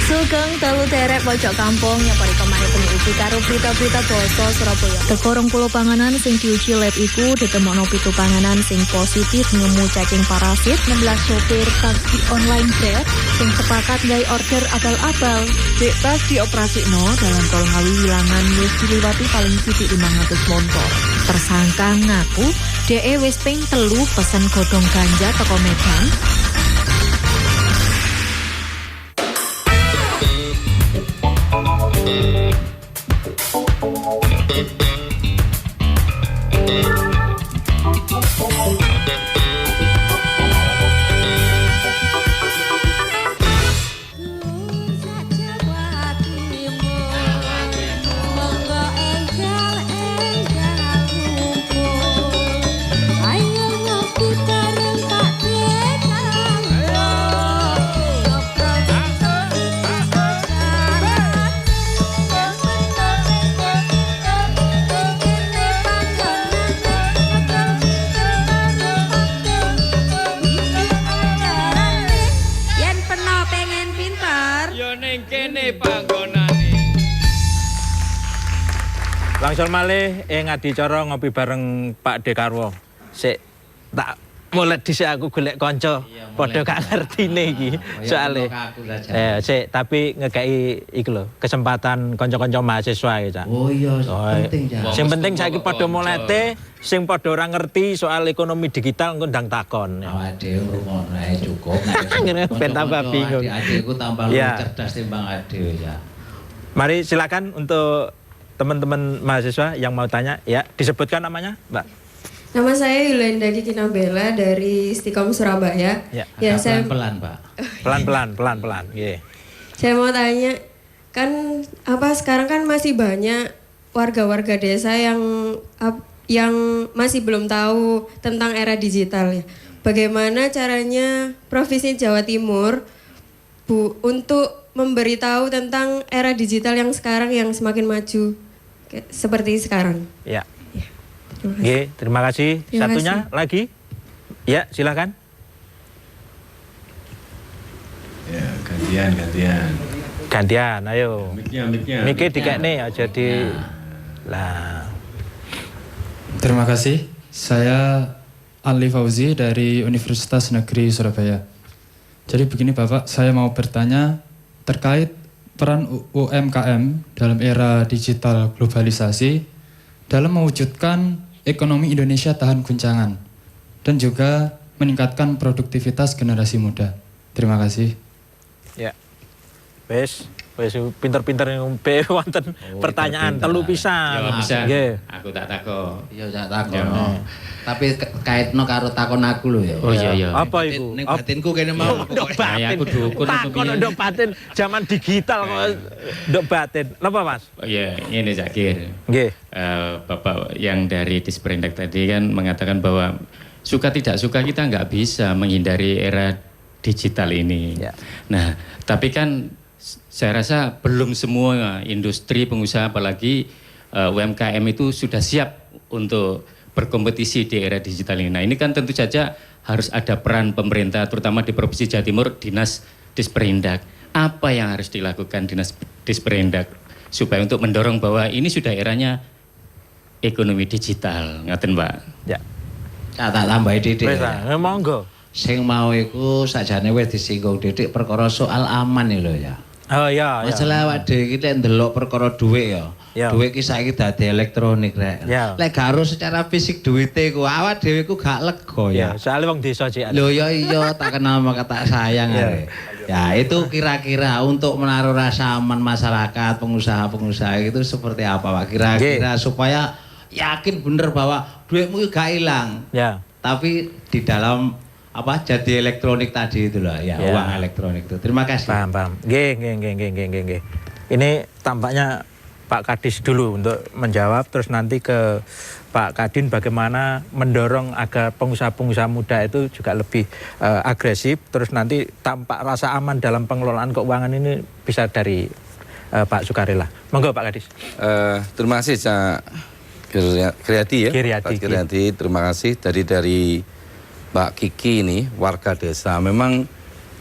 Sugeng telu derek pojok kampung yang pari kemana pendiuji karo berita-berita basa Surabaya. Tekorong pulau panganan sing diuji lab iku ditemokno pitu panganan sing positif nemu cacing parasit. 16 sopir taksi online Grab sing sepakat gawe order abal-abal. Dek pas dioprasikno dalam tol Ngawi Wilangan wis diliwati paling sithik 500 motor. Tersangka ngaku DE wis ping 3 pesen godhong ganja teko Medan. Langsung malih ing adicara ngopi bareng Pak Dekarwo. Sik tak mulai dhisik aku golek kanca padha gak ngertine iki soalé. Tapi ngekeki iku lho, kesempatan kanca-kanca mahasiswa iki, Cak. Oh iya, penting, Cak. Sing penting saiki padha mulete, sing padha ora ngerti soal ekonomi digital engko ndang takon. Awake dhewe ngrungokno ae cukup. Ngene ben tambah bingung. Adik-adikku tambah luwih cerdas timbang dhewe ya. Mari silakan untuk teman-teman mahasiswa yang mau tanya, ya disebutkan namanya, Mbak. Nama saya Yulenda Kikinabela dari Istiqom Surabaya. Ya, saya pelan-pelan, Pak. Pelan-pelan. Yeah. Saya mau tanya, kan sekarang kan masih banyak warga-warga desa yang masih belum tahu tentang era digital ya. Bagaimana caranya Provinsi Jawa Timur untuk memberitahu tentang era digital yang sekarang yang semakin maju seperti sekarang? Ya. Oke, terima kasih. Satunya lagi. Ya, silakan. Ya, gantian. Gantian, ayo. Miknya. Miknya dikekne aja di. Lah. Terima kasih. Saya Ali Fauzi dari Universitas Negeri Surabaya. Jadi begini Bapak, saya mau bertanya terkait peran UMKM dalam era digital globalisasi dalam mewujudkan ekonomi Indonesia tahan guncangan dan juga meningkatkan produktivitas generasi muda. Terima kasih. Ya. Wes pinter-pinter ngombe wonten pertanyaan telu pisan. Ya bisa. Nggih. Aku tak takon. Iya tak takon. Tapi kaitno karo takon aku lho ya. Oh iya. Apa iku? Ning batinku kene mau. Aku dukun takon ndok batin zaman digital kok ndok batin. Napa Mas? Oh iya, ini Zakir. Nggih. Bapak yang dari Disperindak tadi kan mengatakan bahwa suka tidak suka kita nggak bisa menghindari era digital ini. Ya. Nah, tapi kan saya rasa belum semua industri pengusaha apalagi UMKM itu sudah siap untuk berkompetisi di era digital ini. Nah, ini kan tentu saja harus ada peran pemerintah terutama di Provinsi Jawa Timur, Dinas Disperindak. Apa yang harus dilakukan Dinas Disperindak supaya untuk mendorong bahwa ini sudah eranya ekonomi digital, ngaten Mbak? Ya. Tak tambahi Didik. Wis monggo. Sing mau iku sakjane wis disinggung Didik perkara soal aman lho ya. Oh iya. Masalah awak dhewe iki lek ndelok perkara dhuwit ya. Dhuwit iki saiki dadi elektronik rek. Lek garo secara fisik dhuwite ku awak dhewe ku gak lega ya. Soalnya wong desa cik. Lho ya iya tak kenal maka tak sayang arek. Ya itu kira-kira untuk menaruh rasa aman masyarakat, pengusaha-pengusaha itu seperti apa Pak? Kira-kira supaya yakin bener bahwa duitmu gak hilang. Ya. Tapi di dalam jadi elektronik tadi itu loh ya, uang elektronik itu. Terima kasih. Paham. Nggih. Ini tampaknya Pak Kadis dulu untuk menjawab, terus nanti ke Pak Kadin bagaimana mendorong agar pengusaha-pengusaha muda itu juga lebih agresif, terus nanti tampak rasa aman dalam pengelolaan keuangan ini bisa dari Pak Sukarela. Monggo Pak Kadis. Terima kasih Cak Kiryadi ya. Pak Kiryadi, terima kasih dari Mbak Kiki ini, warga desa. Memang,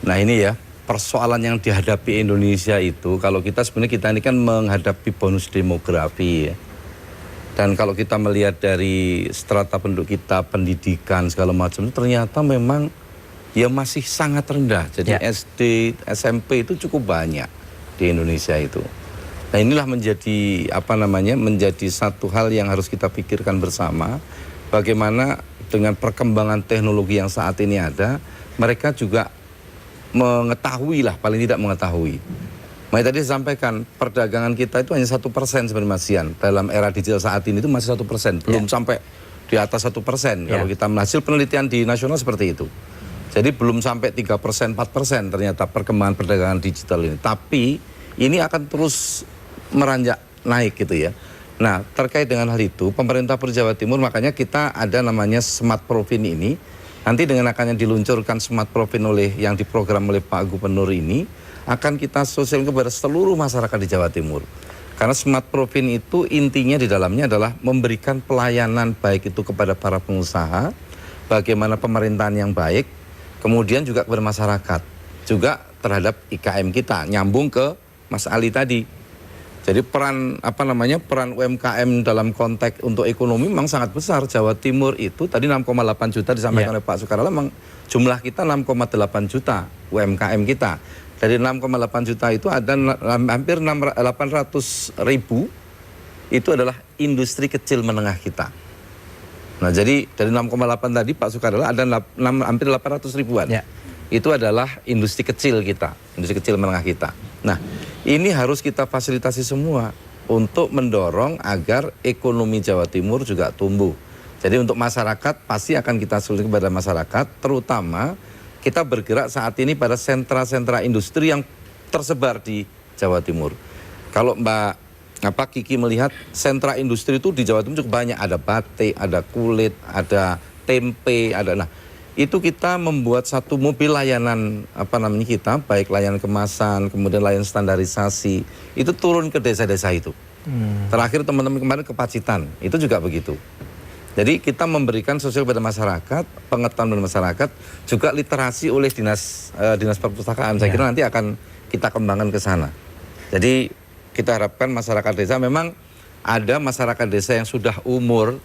nah ini ya, persoalan yang dihadapi Indonesia itu, kalau kita ini kan menghadapi bonus demografi ya. Dan kalau kita melihat dari strata penduduk kita, pendidikan, segala macam, ternyata memang ya masih sangat rendah. Jadi SD, SMP itu cukup banyak di Indonesia itu. Nah inilah menjadi, menjadi satu hal yang harus kita pikirkan bersama, bagaimana dengan perkembangan teknologi yang saat ini ada, mereka juga mengetahui lah, paling tidak mengetahui. Makanya tadi saya sampaikan, perdagangan kita itu hanya 1% sebenarnya Mas Ian. Dalam era digital saat ini itu masih 1%, belum sampai di atas 1%. Kalau kita hasil penelitian di nasional seperti itu. Jadi belum sampai 3%, 4% ternyata perkembangan perdagangan digital ini. Tapi ini akan terus meranjak naik gitu ya. Nah, terkait dengan hal itu, pemerintah Jawa Timur makanya kita ada namanya Smart Provin ini. Nanti dengan akan diluncurkan Smart Provin yang diprogram oleh Pak Gubernur ini, akan kita sosialisasikan kepada seluruh masyarakat di Jawa Timur. Karena Smart Provin itu intinya di dalamnya adalah memberikan pelayanan baik itu kepada para pengusaha, bagaimana pemerintahan yang baik, kemudian juga kepada masyarakat, juga terhadap IKM kita, nyambung ke Mas Ali tadi. Jadi peran UMKM dalam konteks untuk ekonomi memang sangat besar. Jawa Timur itu tadi 6,8 juta disampaikan oleh Pak Sukarela, memang jumlah kita 6,8 juta UMKM kita. Dari 6,8 juta itu ada hampir 800.000 itu adalah industri kecil menengah kita. Nah, jadi dari 6,8 tadi Pak Sukarela ada hampir 800 ribuan. Itu adalah industri kecil kita, industri kecil menengah kita. Nah, ini harus kita fasilitasi semua untuk mendorong agar ekonomi Jawa Timur juga tumbuh. Jadi untuk masyarakat pasti akan kita sulit kepada masyarakat, terutama kita bergerak saat ini pada sentra-sentra industri yang tersebar di Jawa Timur. Kalau Mbak Kiki melihat sentra industri itu di Jawa Timur cukup banyak, ada batik, ada kulit, ada tempe, ada itu kita membuat satu mobil layanan kita, baik layanan kemasan, kemudian layanan standarisasi, itu turun ke desa-desa itu. Terakhir teman-teman kemarin ke Pacitan, itu juga begitu. Jadi kita memberikan sosial pada masyarakat, pengetahuan pada masyarakat, juga literasi oleh dinas perpustakaan. Saya kira nanti akan kita kembangkan ke sana. Jadi kita harapkan masyarakat desa, memang ada masyarakat desa yang sudah umur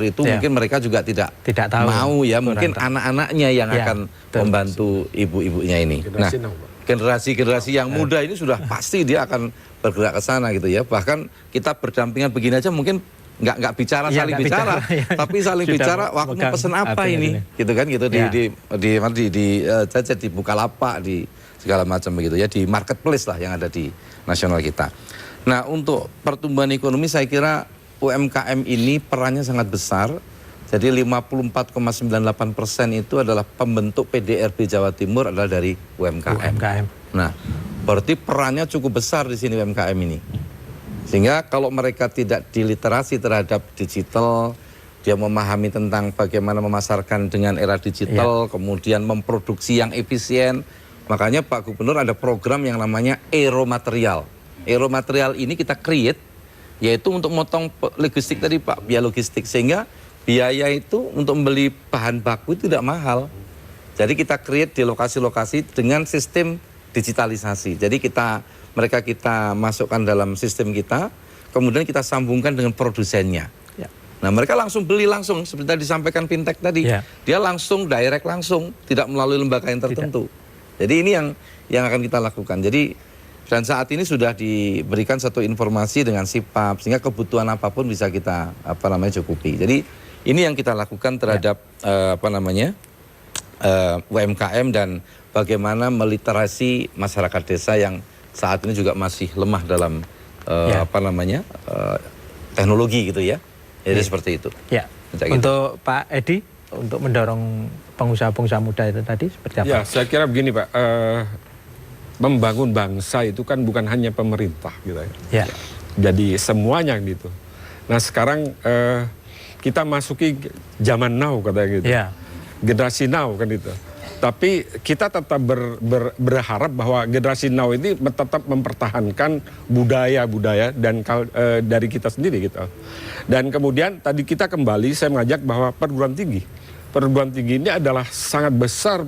itu mungkin mereka juga tidak tahu, mau ya, mungkin anak-anaknya yang akan membantu ibu-ibunya ini. Nah, generasi yang muda ini sudah pasti dia akan bergerak ke sana gitu ya. Bahkan kita berdampingan begini aja mungkin nggak bicara saling bicara, tapi saling bicara waktu pesen apa ini gitu kan, gitu di Bukalapak, di segala macam begitu ya, di marketplace lah yang ada di nasional kita. Nah, untuk pertumbuhan ekonomi saya kira UMKM ini perannya sangat besar. Jadi 54,98% itu adalah pembentuk PDRB Jawa Timur adalah dari UMKM. Nah, berarti perannya cukup besar di sini UMKM ini. Sehingga kalau mereka tidak diliterasi terhadap digital, dia memahami tentang bagaimana memasarkan dengan era digital, kemudian memproduksi yang efisien. Makanya Pak Gubernur ada program yang namanya Aero Material. Aero Material ini kita create, yaitu untuk motong logistik tadi Pak, biaya logistik. Sehingga biaya itu untuk membeli bahan baku itu tidak mahal. Jadi kita create di lokasi-lokasi dengan sistem digitalisasi. Jadi mereka kita masukkan dalam sistem kita, kemudian kita sambungkan dengan produsennya. Nah, mereka langsung beli langsung, seperti tadi disampaikan fintech tadi. Dia langsung, direct langsung, tidak melalui lembaga yang tertentu. Jadi ini yang akan kita lakukan. Jadi dan saat ini sudah diberikan satu informasi dengan SIPAP, sehingga kebutuhan apapun bisa kita cukupi. Jadi ini yang kita lakukan terhadap UMKM dan bagaimana meliterasi masyarakat desa yang saat ini juga masih lemah dalam teknologi gitu ya. Jadi seperti itu. Ya. Untuk Pak Edi, untuk mendorong pengusaha-pengusaha muda itu tadi seperti apa? Ya, saya kira begini Pak. Membangun bangsa itu kan bukan hanya pemerintah gitu ya. Jadi semuanya gitu. Nah, sekarang kita masuki zaman now katanya gitu. Generasi now kan itu. Tapi kita tetap berharap bahwa generasi now ini tetap mempertahankan budaya-budaya dan dari kita sendiri gitu. Dan kemudian tadi kita kembali, saya mengajak bahwa perguruan tinggi ini adalah sangat besar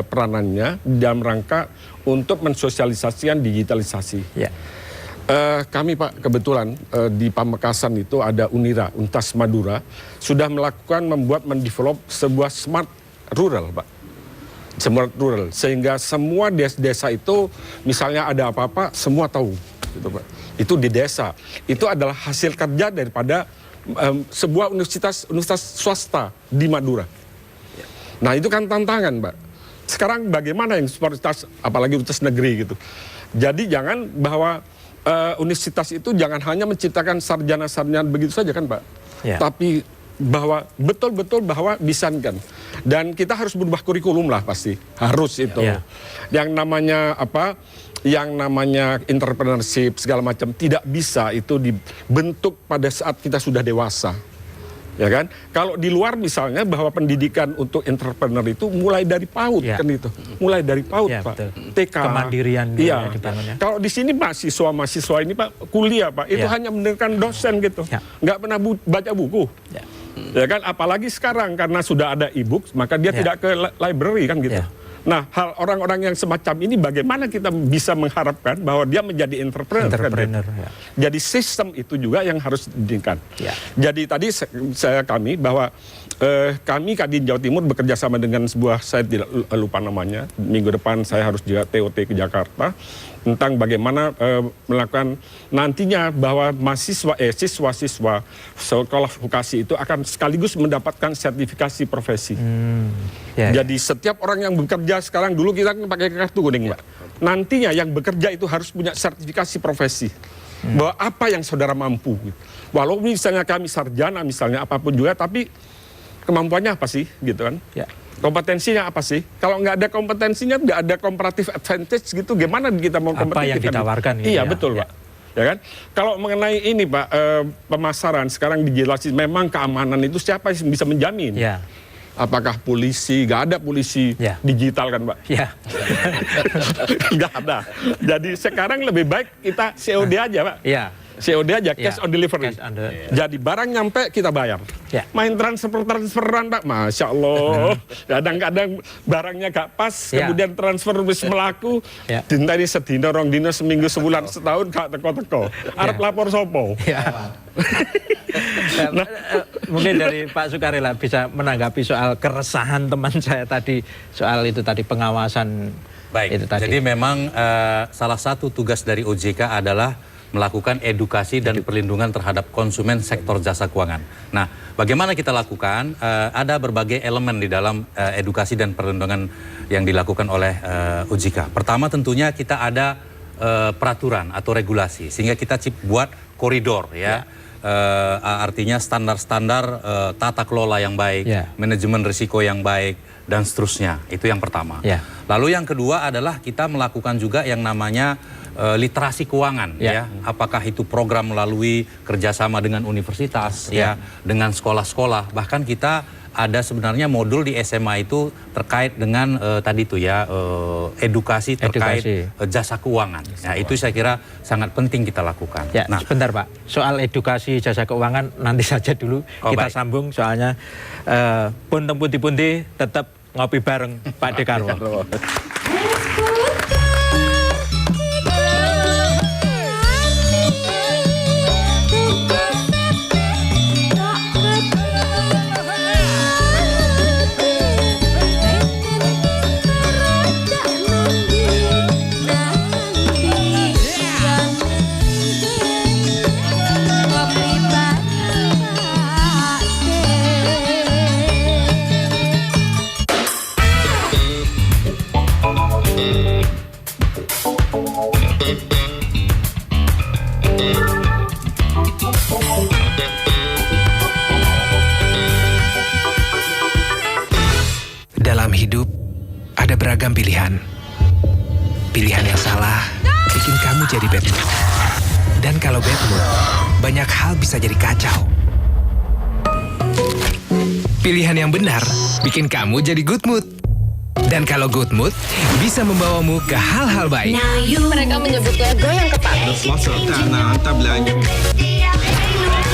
peranannya dalam rangka untuk mensosialisasikan digitalisasi. Kami Pak kebetulan di Pamekasan itu ada Unira, Untas Madura, sudah mendevelop sebuah smart rural Pak. Smart rural, sehingga semua desa itu misalnya ada apa-apa semua tahu gitu Pak. Itu di desa. Itu adalah hasil kerja daripada sebuah universitas swasta di Madura. Nah, itu kan tantangan Pak. Sekarang bagaimana yang universitas, apalagi universitas negeri gitu. Jadi jangan bahwa universitas itu jangan hanya menciptakan sarjana-sarjana begitu saja kan Pak. Tapi bahwa betul-betul bahwa bisa kan. Dan kita harus berubah kurikulum lah pasti. Harus itu. Yang namanya entrepreneurship segala macam tidak bisa itu dibentuk pada saat kita sudah dewasa. Ya kan? Kalau di luar misalnya bahwa pendidikan untuk entrepreneur itu mulai dari PAUD kan itu. Mulai dari PAUD Pak. Betul. TK. Kemandirian dibangunnya. Kalau di sini mahasiswa ini Pak kuliah Pak, itu hanya mendengarkan dosen gitu. Nggak pernah baca buku. Ya kan? Apalagi sekarang karena sudah ada e-book, maka dia tidak ke library kan gitu. Nah, hal orang-orang yang semacam ini bagaimana kita bisa mengharapkan bahwa dia menjadi entrepreneur ya. Jadi sistem itu juga yang harus didirikan. Ya. Jadi tadi kami bahwa kami Kadin Jawa Timur bekerja sama dengan sebuah, saya tidak lupa namanya, minggu depan saya harus juga TOT ke Jakarta tentang bagaimana melakukan nantinya bahwa siswa-siswa sekolah vokasi itu akan sekaligus mendapatkan sertifikasi profesi. Jadi setiap orang yang bekerja sekarang, dulu kita kan pakai kartu kuning, Mbak. Nantinya yang bekerja itu harus punya sertifikasi profesi. Bahwa apa yang saudara mampu. Walau misalnya kami sarjana misalnya apapun juga, tapi kemampuannya apa sih gitu kan? Kompetensinya apa sih? Kalau nggak ada kompetensinya, nggak ada comparative advantage gitu, gimana kita mau kompetitif? Apa yang ditawarkan? Gitu iya, betul, Pak. Ya kan? Kalau mengenai ini, Pak, pemasaran sekarang dijelasin, memang keamanan itu siapa yang bisa menjamin? Apakah polisi? Nggak ada polisi digital kan, Pak? Nggak ada. Jadi sekarang lebih baik kita COD aja, Pak. COD aja, cash on delivery. Jadi barang nyampe kita bayar. Main transferan, Pak, Masya Allah. Kadang-kadang barangnya gak pas, kemudian transfer wis melaku, dintani sedina, rong dina, seminggu, sebulan, setahun gak teko-teko. Arep lapor sopo. Nah, mungkin dari Pak Sukarela bisa menanggapi soal keresahan teman saya tadi, soal itu tadi pengawasan. Baik, itu tadi. jadi memang salah satu tugas dari OJK adalah melakukan edukasi dan perlindungan terhadap konsumen sektor jasa keuangan. Nah, bagaimana kita lakukan? Ada berbagai elemen di dalam edukasi dan perlindungan yang dilakukan oleh OJK. Pertama tentunya kita ada peraturan atau regulasi, sehingga kita buat koridor ya. Artinya standar-standar tata kelola yang baik, manajemen risiko yang baik, dan seterusnya. Itu yang pertama. Lalu yang kedua adalah kita melakukan juga yang namanya literasi keuangan, ya. Apakah itu program melalui kerjasama dengan universitas, ya, dengan sekolah-sekolah. Bahkan kita ada sebenarnya modul di SMA itu terkait dengan tadi itu ya edukasi terkait jasa keuangan. Nah, itu saya kira sangat penting kita lakukan. Nah, sebentar Pak, soal edukasi jasa keuangan nanti saja dulu kita sambung, soalnya pun pundi-pundi tetap ngopi bareng Pak Dekarwo. Dalam hidup, ada beragam pilihan. Pilihan yang salah bikin kamu jadi bad mood. Dan kalau bad mood, banyak hal bisa jadi kacau. Pilihan yang benar bikin kamu jadi good mood. Dan kalau good mood, bisa membawamu ke hal-hal baik. Mereka menyebutnya goyang kepala.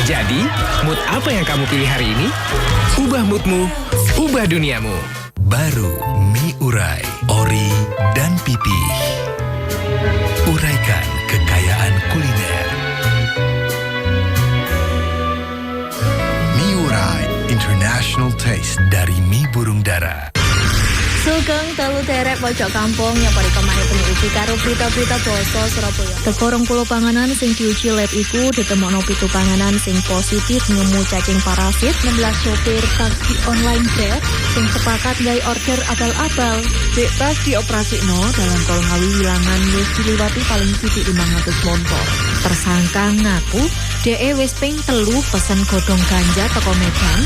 Jadi, mood apa yang kamu pilih hari ini? Ubah moodmu, ubah duniamu. Baru mie urai, ori, dan pipih. Uraikan kekayaan kuliner. Mie urai International Taste dari mie burung dara. Sugeng telu derek pojok kampung yang pada kemarin penguji karo berita-berita basa Surabaya. Teko 20 panganan sing diuji lab iku ditemokno 7 panganan sing positif ngemu cacing parasit. 16 sopir taksi online Grab sing sepakat gawe order abal-abal. Dek pas dioprasikno dalam tol Ngawi Wilangan wis diliwati paling sithik 500 motor. Tersangka ngaku dhek wis ping 3 pesen godhong ganja teko Medan.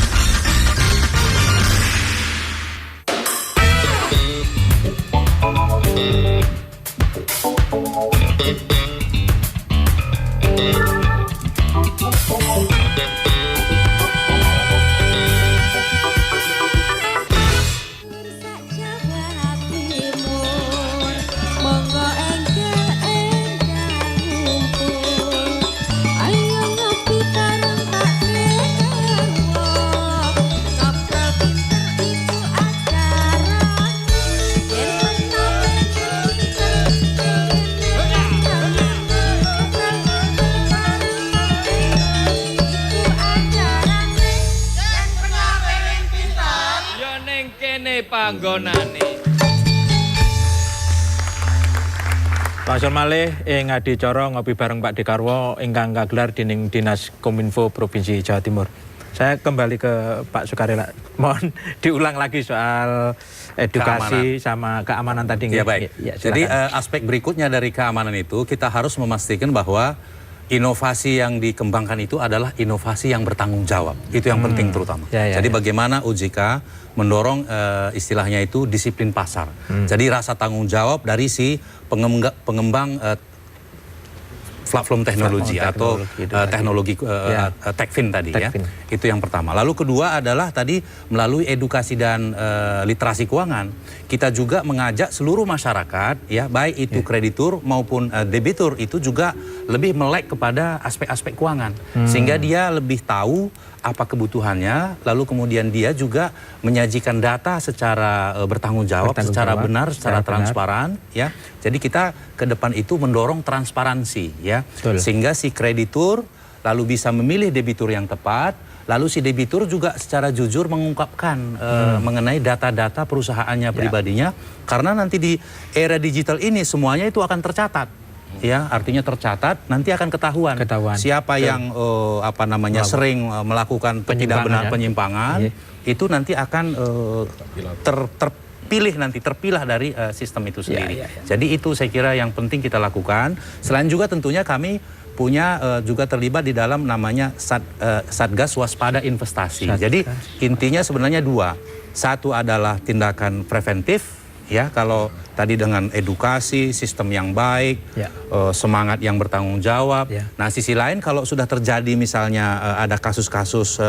kene panggonane. Langsung malih ing adicara ngopi bareng Pak Dekarwo ingkang kagelar dening Dinas Kominfo Provinsi Jawa Timur. Saya kembali ke Pak Sukarela. Mohon diulang lagi soal edukasi sama keamanan tadi. Ya baik. Ya, jadi aspek berikutnya dari keamanan itu kita harus memastikan bahwa inovasi yang dikembangkan itu adalah inovasi yang bertanggung jawab. Itu yang penting terutama. Jadi bagaimana OJK mendorong istilahnya itu disiplin pasar. Jadi rasa tanggung jawab dari si pengembang platform teknologi atau teknologi Techfin tadi ya. Itu yang pertama. Lalu kedua adalah tadi melalui edukasi dan literasi keuangan kita juga mengajak seluruh masyarakat ya baik itu kreditur maupun debitur itu juga lebih melek kepada aspek-aspek keuangan sehingga dia lebih tahu apa kebutuhannya, lalu kemudian dia juga menyajikan data secara bertanggung jawab, secara benar, secara transparan, ya. Jadi kita ke depan itu mendorong transparansi, ya, sehingga si kreditur lalu bisa memilih debitur yang tepat, lalu si debitur juga secara jujur mengungkapkan mengenai data-data perusahaannya pribadinya, karena nanti di era digital ini semuanya itu akan tercatat. Ya, artinya tercatat, nanti akan ketahuan siapa yang sering melakukan tidak benar penyimpangan, itu nanti akan terpilah dari sistem itu sendiri. Jadi itu saya kira yang penting kita lakukan. Selain juga tentunya kami punya juga terlibat di dalam namanya Satgas Waspada Investasi. Jadi intinya sebenarnya dua. Satu adalah tindakan preventif. Ya, kalau tadi dengan edukasi, sistem yang baik, semangat yang bertanggung jawab. Nah, sisi lain kalau sudah terjadi misalnya ada kasus-kasus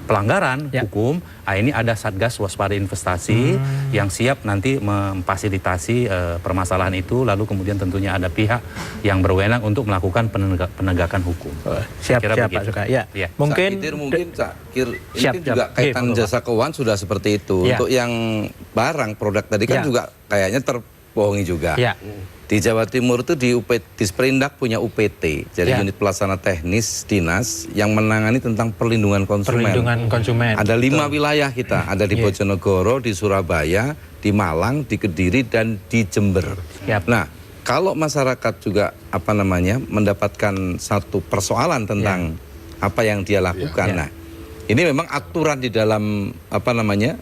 pelanggaran hukum, ini ada Satgas Waspada Investasi yang siap nanti memfasilitasi permasalahan itu, lalu kemudian tentunya ada pihak yang berwenang untuk melakukan penegakan hukum. Siap Pak Suka. Ya. Mungkin ini juga kaitan jasa keuangan sudah seperti itu. Untuk yang barang produk tadi kan juga kayaknya terbohongi juga. Di Jawa Timur itu di Disperindak punya UPT, jadi unit pelaksana teknis dinas yang menangani tentang perlindungan konsumen. Ada 5 wilayah kita, ada di Bojonegoro, di Surabaya, di Malang, di Kediri, dan di Jember. Nah, kalau masyarakat juga mendapatkan satu persoalan tentang apa yang dia lakukan, nah ini memang aturan di dalam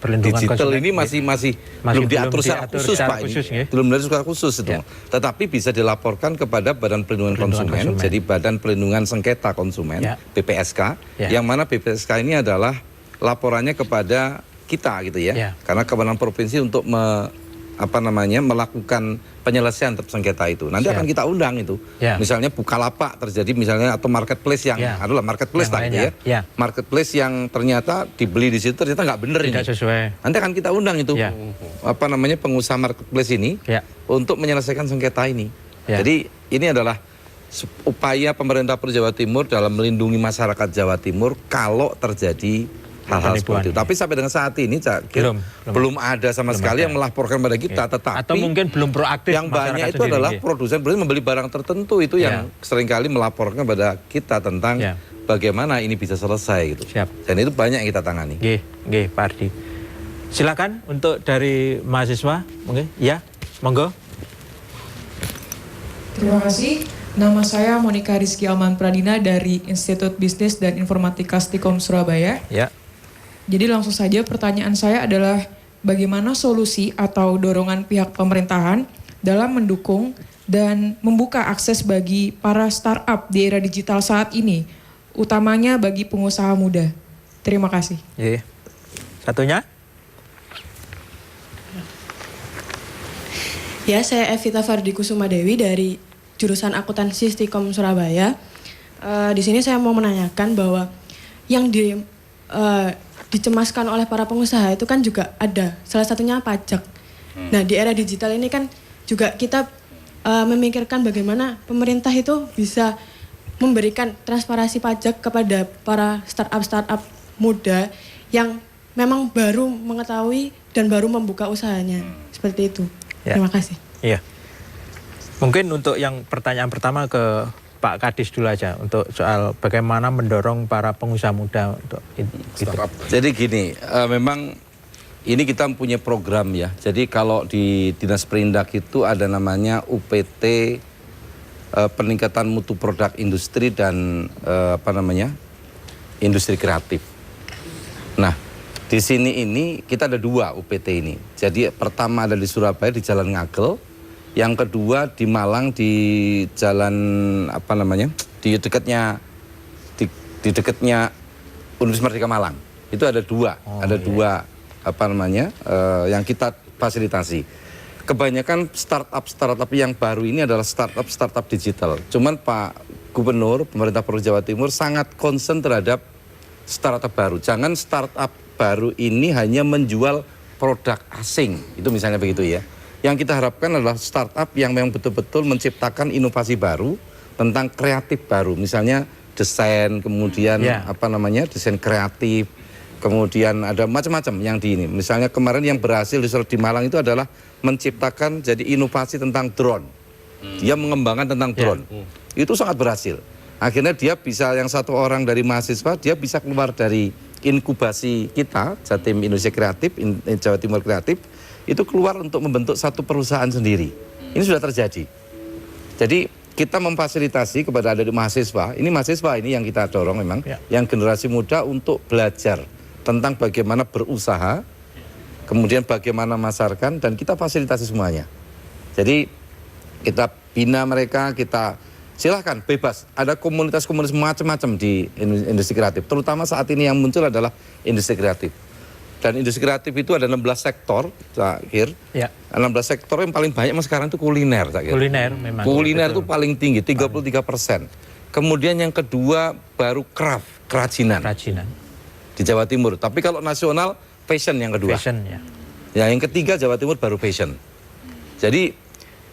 digital ini masih belum diatur secara khusus Pak, belum diatur secara khusus itu. Tetapi bisa dilaporkan kepada Badan Perlindungan Konsumen, jadi Badan Perlindungan Sengketa Konsumen, BPSK, yang mana BPSK ini adalah laporannya kepada kita gitu ya, karena kewenangan provinsi untuk melakukan penyelesaian sengketa itu. Nanti akan kita undang itu. Misalnya Bukalapak terjadi misalnya, atau marketplace yang adalah marketplace tadi ya. Marketplace yang ternyata dibeli di situ ternyata nggak benar ini. Sesuai. Nanti akan kita undang itu. Pengusaha marketplace ini untuk menyelesaikan sengketa ini. Jadi ini adalah upaya pemerintah Jawa Timur dalam melindungi masyarakat Jawa Timur kalau terjadi hal-hal seperti itu. Tapi sampai dengan saat ini belum ada sama sekali yang melaporkan pada kita. Tetapi atau mungkin belum proaktif. Yang banyak itu adalah produsen membeli barang tertentu itu yang seringkali melaporkan pada kita tentang bagaimana ini bisa selesai gitu. Dan itu banyak yang kita tangani. Pak Ardi. Silakan untuk dari mahasiswa, mungkin monggo. Terima kasih. Nama saya Monika Rizky Alman Pradina dari Institut Bisnis dan Informatika Stikom Surabaya. Jadi langsung saja pertanyaan saya adalah bagaimana solusi atau dorongan pihak pemerintahan dalam mendukung dan membuka akses bagi para startup di era digital saat ini, utamanya bagi pengusaha muda. Terima kasih. Satunya? Ya, saya Evita Fardikusuma Dewi dari jurusan Akuntansi Stikom Surabaya. Di sini saya mau menanyakan bahwa yang dicemaskan oleh para pengusaha itu kan juga ada, salah satunya pajak. Nah, di era digital ini kan juga kita memikirkan bagaimana pemerintah itu bisa memberikan transparansi pajak kepada para startup muda yang memang baru mengetahui dan baru membuka usahanya. Seperti itu. Terima kasih. Mungkin untuk yang pertanyaan pertama ke Pak Kadis dulu aja, untuk soal bagaimana mendorong para pengusaha muda untuk Jadi gini, memang Ini kita punya program ya. Jadi kalau di Dinas Perindak itu ada namanya UPT peningkatan mutu produk industri dan industri kreatif. Nah, di sini ini kita ada 2 UPT ini. Jadi pertama ada di Surabaya di Jalan Ngagel, yang kedua di Malang di Jalan di dekatnya Universitas Merdeka Malang. Itu ada 2, dua yang kita fasilitasi. Kebanyakan startup yang baru ini adalah startup digital. Cuman Pak Gubernur, pemerintah Provinsi Jawa Timur sangat concern terhadap startup baru. Jangan startup baru ini hanya menjual produk asing. Itu misalnya begitu ya. Yang kita harapkan adalah startup yang memang betul-betul menciptakan inovasi baru tentang kreatif baru. Misalnya desain, kemudian desain kreatif. Kemudian ada macam-macam yang di ini. Misalnya kemarin yang berhasil di Malang itu adalah menciptakan jadi inovasi tentang drone. Dia mengembangkan tentang drone. Itu sangat berhasil. Akhirnya dia bisa, yang satu orang dari mahasiswa, dia bisa keluar dari inkubasi kita, Jatim Indonesia Kreatif, Jawa Timur Kreatif, itu keluar untuk membentuk satu perusahaan sendiri. Ini sudah terjadi. Jadi kita memfasilitasi kepada adik mahasiswa, ini mahasiswa ini yang kita dorong memang, yang generasi muda untuk belajar tentang bagaimana berusaha, kemudian bagaimana memasarkan, dan kita fasilitasi semuanya. Jadi kita bina mereka, kita silahkan bebas. Ada komunitas-komunitas macam-macam di industri kreatif. Terutama saat ini yang muncul adalah industri kreatif. Dan industri kreatif itu ada 16 sektor, Zakir. 16 sektor yang paling banyak sekarang itu kuliner, Zakir. Kuliner memang. Kuliner itu paling tinggi, 33%. Kemudian yang kedua baru kerajinan. Di Jawa Timur. Tapi kalau nasional, fashion yang kedua. Fashion, ya. Ya, yang ketiga Jawa Timur baru fashion. Jadi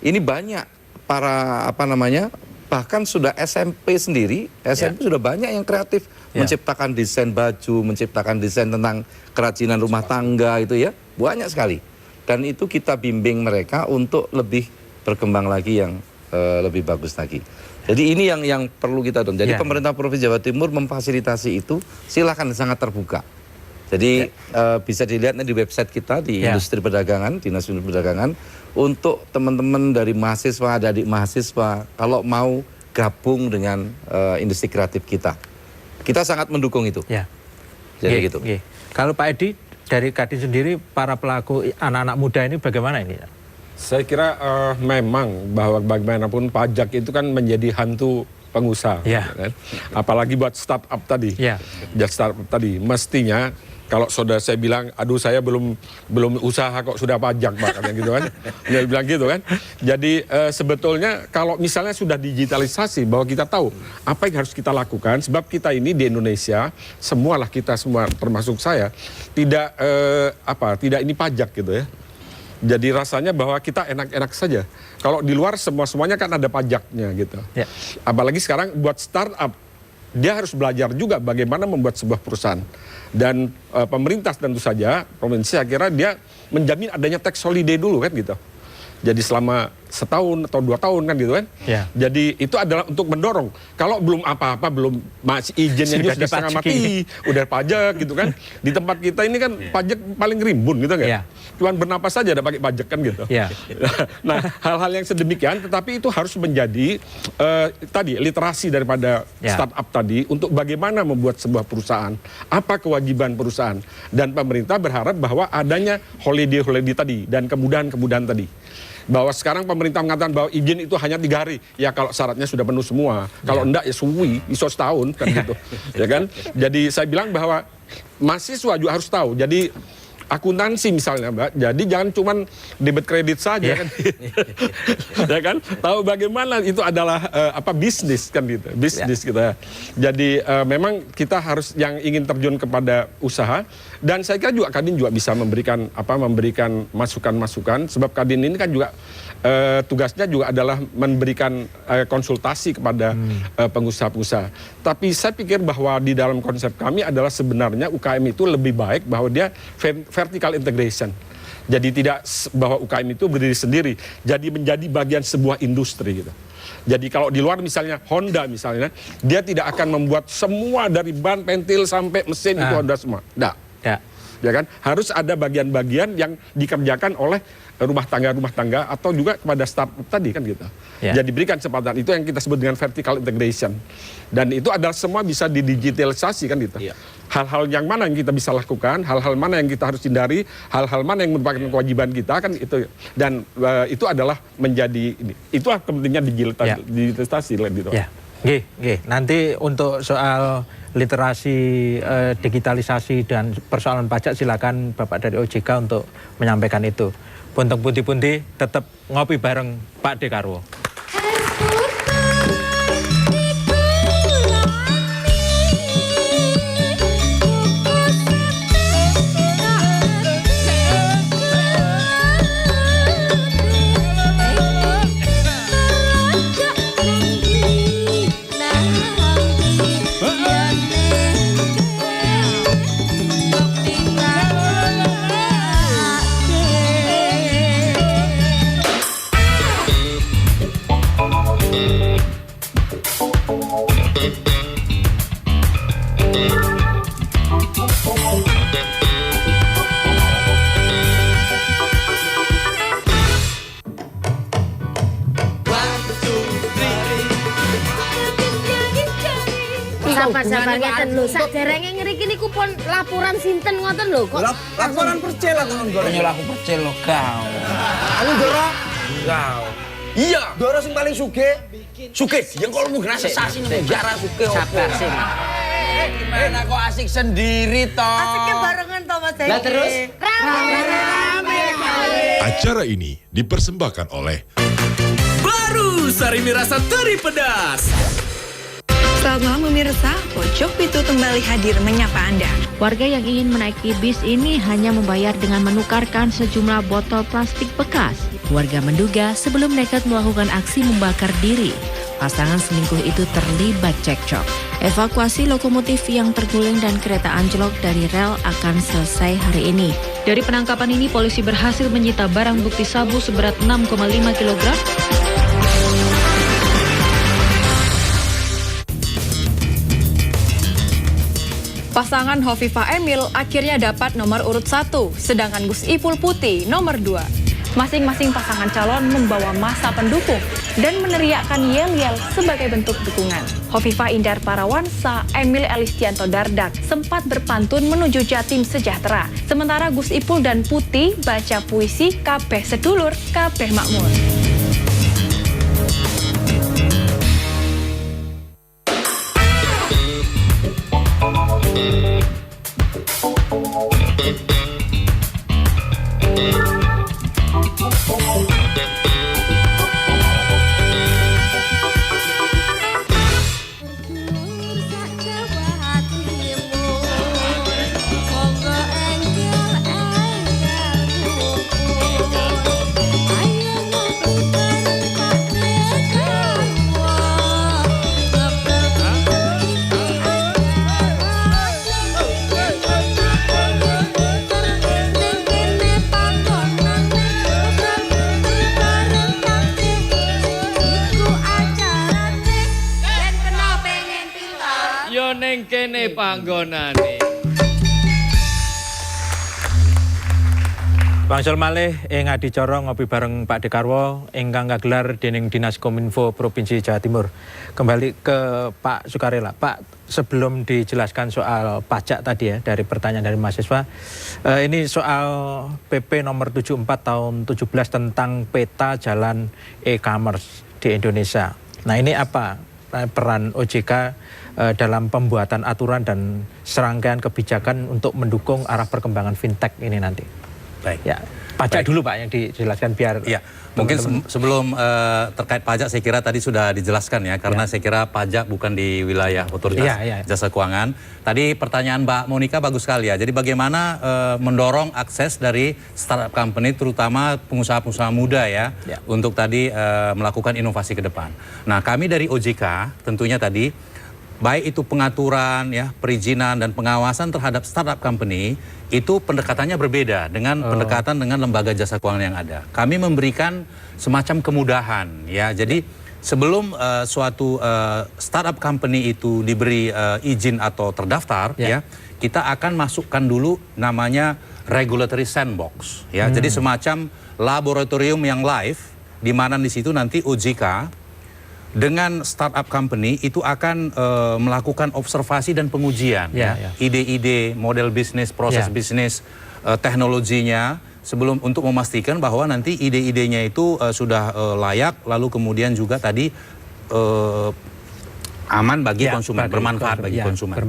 ini banyak para bahkan sudah SMP sendiri, sudah banyak yang kreatif menciptakan desain baju, menciptakan desain tentang kerajinan rumah tangga itu ya, banyak sekali. Dan itu kita bimbing mereka untuk lebih berkembang lagi yang lebih bagus lagi. Jadi ini yang perlu kita dorong. Jadi pemerintah Provinsi Jawa Timur memfasilitasi itu, silakan, sangat terbuka. Jadi bisa dilihat di website kita di Industri Perdagangan, Dinas Industri Perdagangan, untuk teman-teman dari mahasiswa, adik mahasiswa, kalau mau gabung dengan industri kreatif kita sangat mendukung itu. Jadi gitu. Kalau Pak Edi, dari Kadin sendiri, para pelaku anak-anak muda ini bagaimana ini? Saya kira memang bahwa bagaimanapun pajak itu kan menjadi hantu pengusaha. Kan? Apalagi buat startup tadi. Startup tadi mestinya kalau saudara saya bilang, aduh saya belum usaha kok sudah pajak Pak, gitu kan. Dia bilang gitu kan. Jadi sebetulnya kalau misalnya sudah digitalisasi, bahwa kita tahu apa yang harus kita lakukan, sebab kita ini di Indonesia, kita semua termasuk saya, tidak ini pajak gitu ya. Jadi rasanya bahwa kita enak-enak saja. Kalau di luar semuanya kan ada pajaknya gitu. Apalagi sekarang buat startup, dia harus belajar juga bagaimana membuat sebuah perusahaan. Dan pemerintah tentu saja, provinsi, saya kira dia menjamin adanya tax holiday dulu kan gitu. Jadi selama setahun atau 2 tahun kan gitu kan. Jadi itu adalah untuk mendorong. Kalau belum apa-apa, belum masih izinnya sudah setengah mati, udah pajak gitu kan. Di tempat kita ini kan pajak paling rimbun gitu kan. Cuman bernapas saja ada pakai pajak kan gitu. Nah, hal-hal yang sedemikian, tetapi itu harus menjadi tadi literasi daripada startup tadi untuk bagaimana membuat sebuah perusahaan, apa kewajiban perusahaan, dan pemerintah berharap bahwa adanya holiday tadi dan kemudahan-kemudahan tadi. Bahwa sekarang pemerintah mengatakan bahwa izin itu hanya 3 hari. Ya kalau syaratnya sudah penuh semua. Kalau enggak ya suwi, iso setahun kan gitu. Ya kan? Jadi saya bilang bahwa mahasiswa juga harus tahu. Jadi akuntansi misalnya Mbak, jadi jangan cuman debit kredit saja kan. Ya kan? Tahu bagaimana itu adalah bisnis kan gitu. Bisnis kita. Jadi memang kita harus yang ingin terjun kepada usaha, dan saya kira juga Kadin juga bisa memberikan masukan-masukan, sebab Kadin ini kan juga tugasnya juga adalah memberikan konsultasi kepada pengusaha-pengusaha. Tapi saya pikir bahwa di dalam konsep kami adalah sebenarnya UKM itu lebih baik bahwa dia vertical integration. Jadi tidak bahwa UKM itu berdiri sendiri, jadi menjadi bagian sebuah industri gitu. Jadi kalau di luar misalnya Honda misalnya, dia tidak akan membuat semua dari ban, pentil sampai mesin itu Honda semua. Tidak. Ya kan? Harus ada bagian-bagian yang dikerjakan oleh rumah tangga atau juga kepada startup tadi kan gitu. Ya. Jadi berikan kesempatan, itu yang kita sebut dengan vertical integration. Dan itu adalah semua bisa didigitalisasi kan gitu. Hal-hal yang mana yang kita bisa lakukan, hal-hal mana yang kita harus hindari, hal-hal mana yang merupakan kewajiban kita kan itu. Dan itu adalah menjadi itulah pentingnya digitalisasi gitu. Ya. Nanti untuk soal literasi, digitalisasi dan persoalan pajak silakan Bapak dari OJK untuk menyampaikan itu. Untuk pundi-pundi tetap ngopi bareng Pak Dekarwo. Sabar ngeten lho, saderenge ngriki niku pun laporan sinten ngoten lho kok. Laporan percil aku nggon. Aku percil lho kau. Aku Doro. Kau. Iya, Doro sing paling sugih. Sugih, yang kalau mau gerasa sasi nih penjara sugih opo. Sabar sih. Gimana kok asik sendiri toh? Asiknya barengan toh Mas Dek. Lah terus? Rame kali. Acara ini dipersembahkan oleh Baru Sarimi Rasa Teri Pedas. Selamat malam pemirsa, Pojok Pitu kembali hadir menyapa Anda. Warga yang ingin menaiki bis ini hanya membayar dengan menukarkan sejumlah botol plastik bekas. Warga menduga sebelum nekat melakukan aksi membakar diri, pasangan selingkuh itu terlibat cekcok. Evakuasi lokomotif yang terguling dan kereta anjlok dari rel akan selesai hari ini. Dari penangkapan ini, polisi berhasil menyita barang bukti sabu seberat 6,5 kg. Pasangan Hovifah Emil akhirnya dapat nomor urut 1, sedangkan Gus Ipul Putih nomor 2. Masing-masing pasangan calon membawa massa pendukung dan meneriakkan yel-yel sebagai bentuk dukungan. Hovifah Indar Parawansa, Emil Elistianto Dardak sempat berpantun menuju Jatim Sejahtera. Sementara Gus Ipul dan Putih baca puisi kabeh sedulur, kabeh makmur. Ning kene panggonane. Wangsul malih ing adicara ngopi bareng Pak Dekarwo ingkang kagelar dening Dinas Kominfo Provinsi Jawa Timur. Kembali ke Pak Sukarela. Pak, sebelum dijelaskan soal pajak tadi ya dari pertanyaan dari mahasiswa, ini soal PP nomor 74 tahun 17 tentang peta jalan e-commerce di Indonesia. Nah, ini apa peran OJK dalam pembuatan aturan dan serangkaian kebijakan untuk mendukung arah perkembangan fintech ini nanti? Baik. Ya, pajak dulu Pak yang dijelaskan biar. Ya, mungkin sebelum terkait pajak saya kira tadi sudah dijelaskan ya, karena saya kira pajak bukan di wilayah otoritas jasa keuangan. Tadi pertanyaan Mbak Monica bagus sekali ya. Jadi bagaimana mendorong akses dari startup company terutama pengusaha-pengusaha muda ya, untuk tadi melakukan inovasi ke depan. Nah, kami dari OJK tentunya tadi baik itu pengaturan ya, perizinan dan pengawasan terhadap startup company itu pendekatannya berbeda dengan pendekatan dengan lembaga jasa keuangan yang ada. Kami memberikan semacam kemudahan ya. Jadi sebelum suatu startup company itu diberi izin atau terdaftar ya, kita akan masukkan dulu namanya regulatory sandbox, ya. Jadi semacam laboratorium yang live, di mana di situ nanti OJK dengan startup company itu akan melakukan observasi dan pengujian, ide-ide, model bisnis, proses bisnis, teknologinya, sebelum untuk memastikan bahwa nanti ide-idenya itu sudah layak, lalu kemudian juga tadi aman bagi konsumen, bermanfaat bagi konsumen.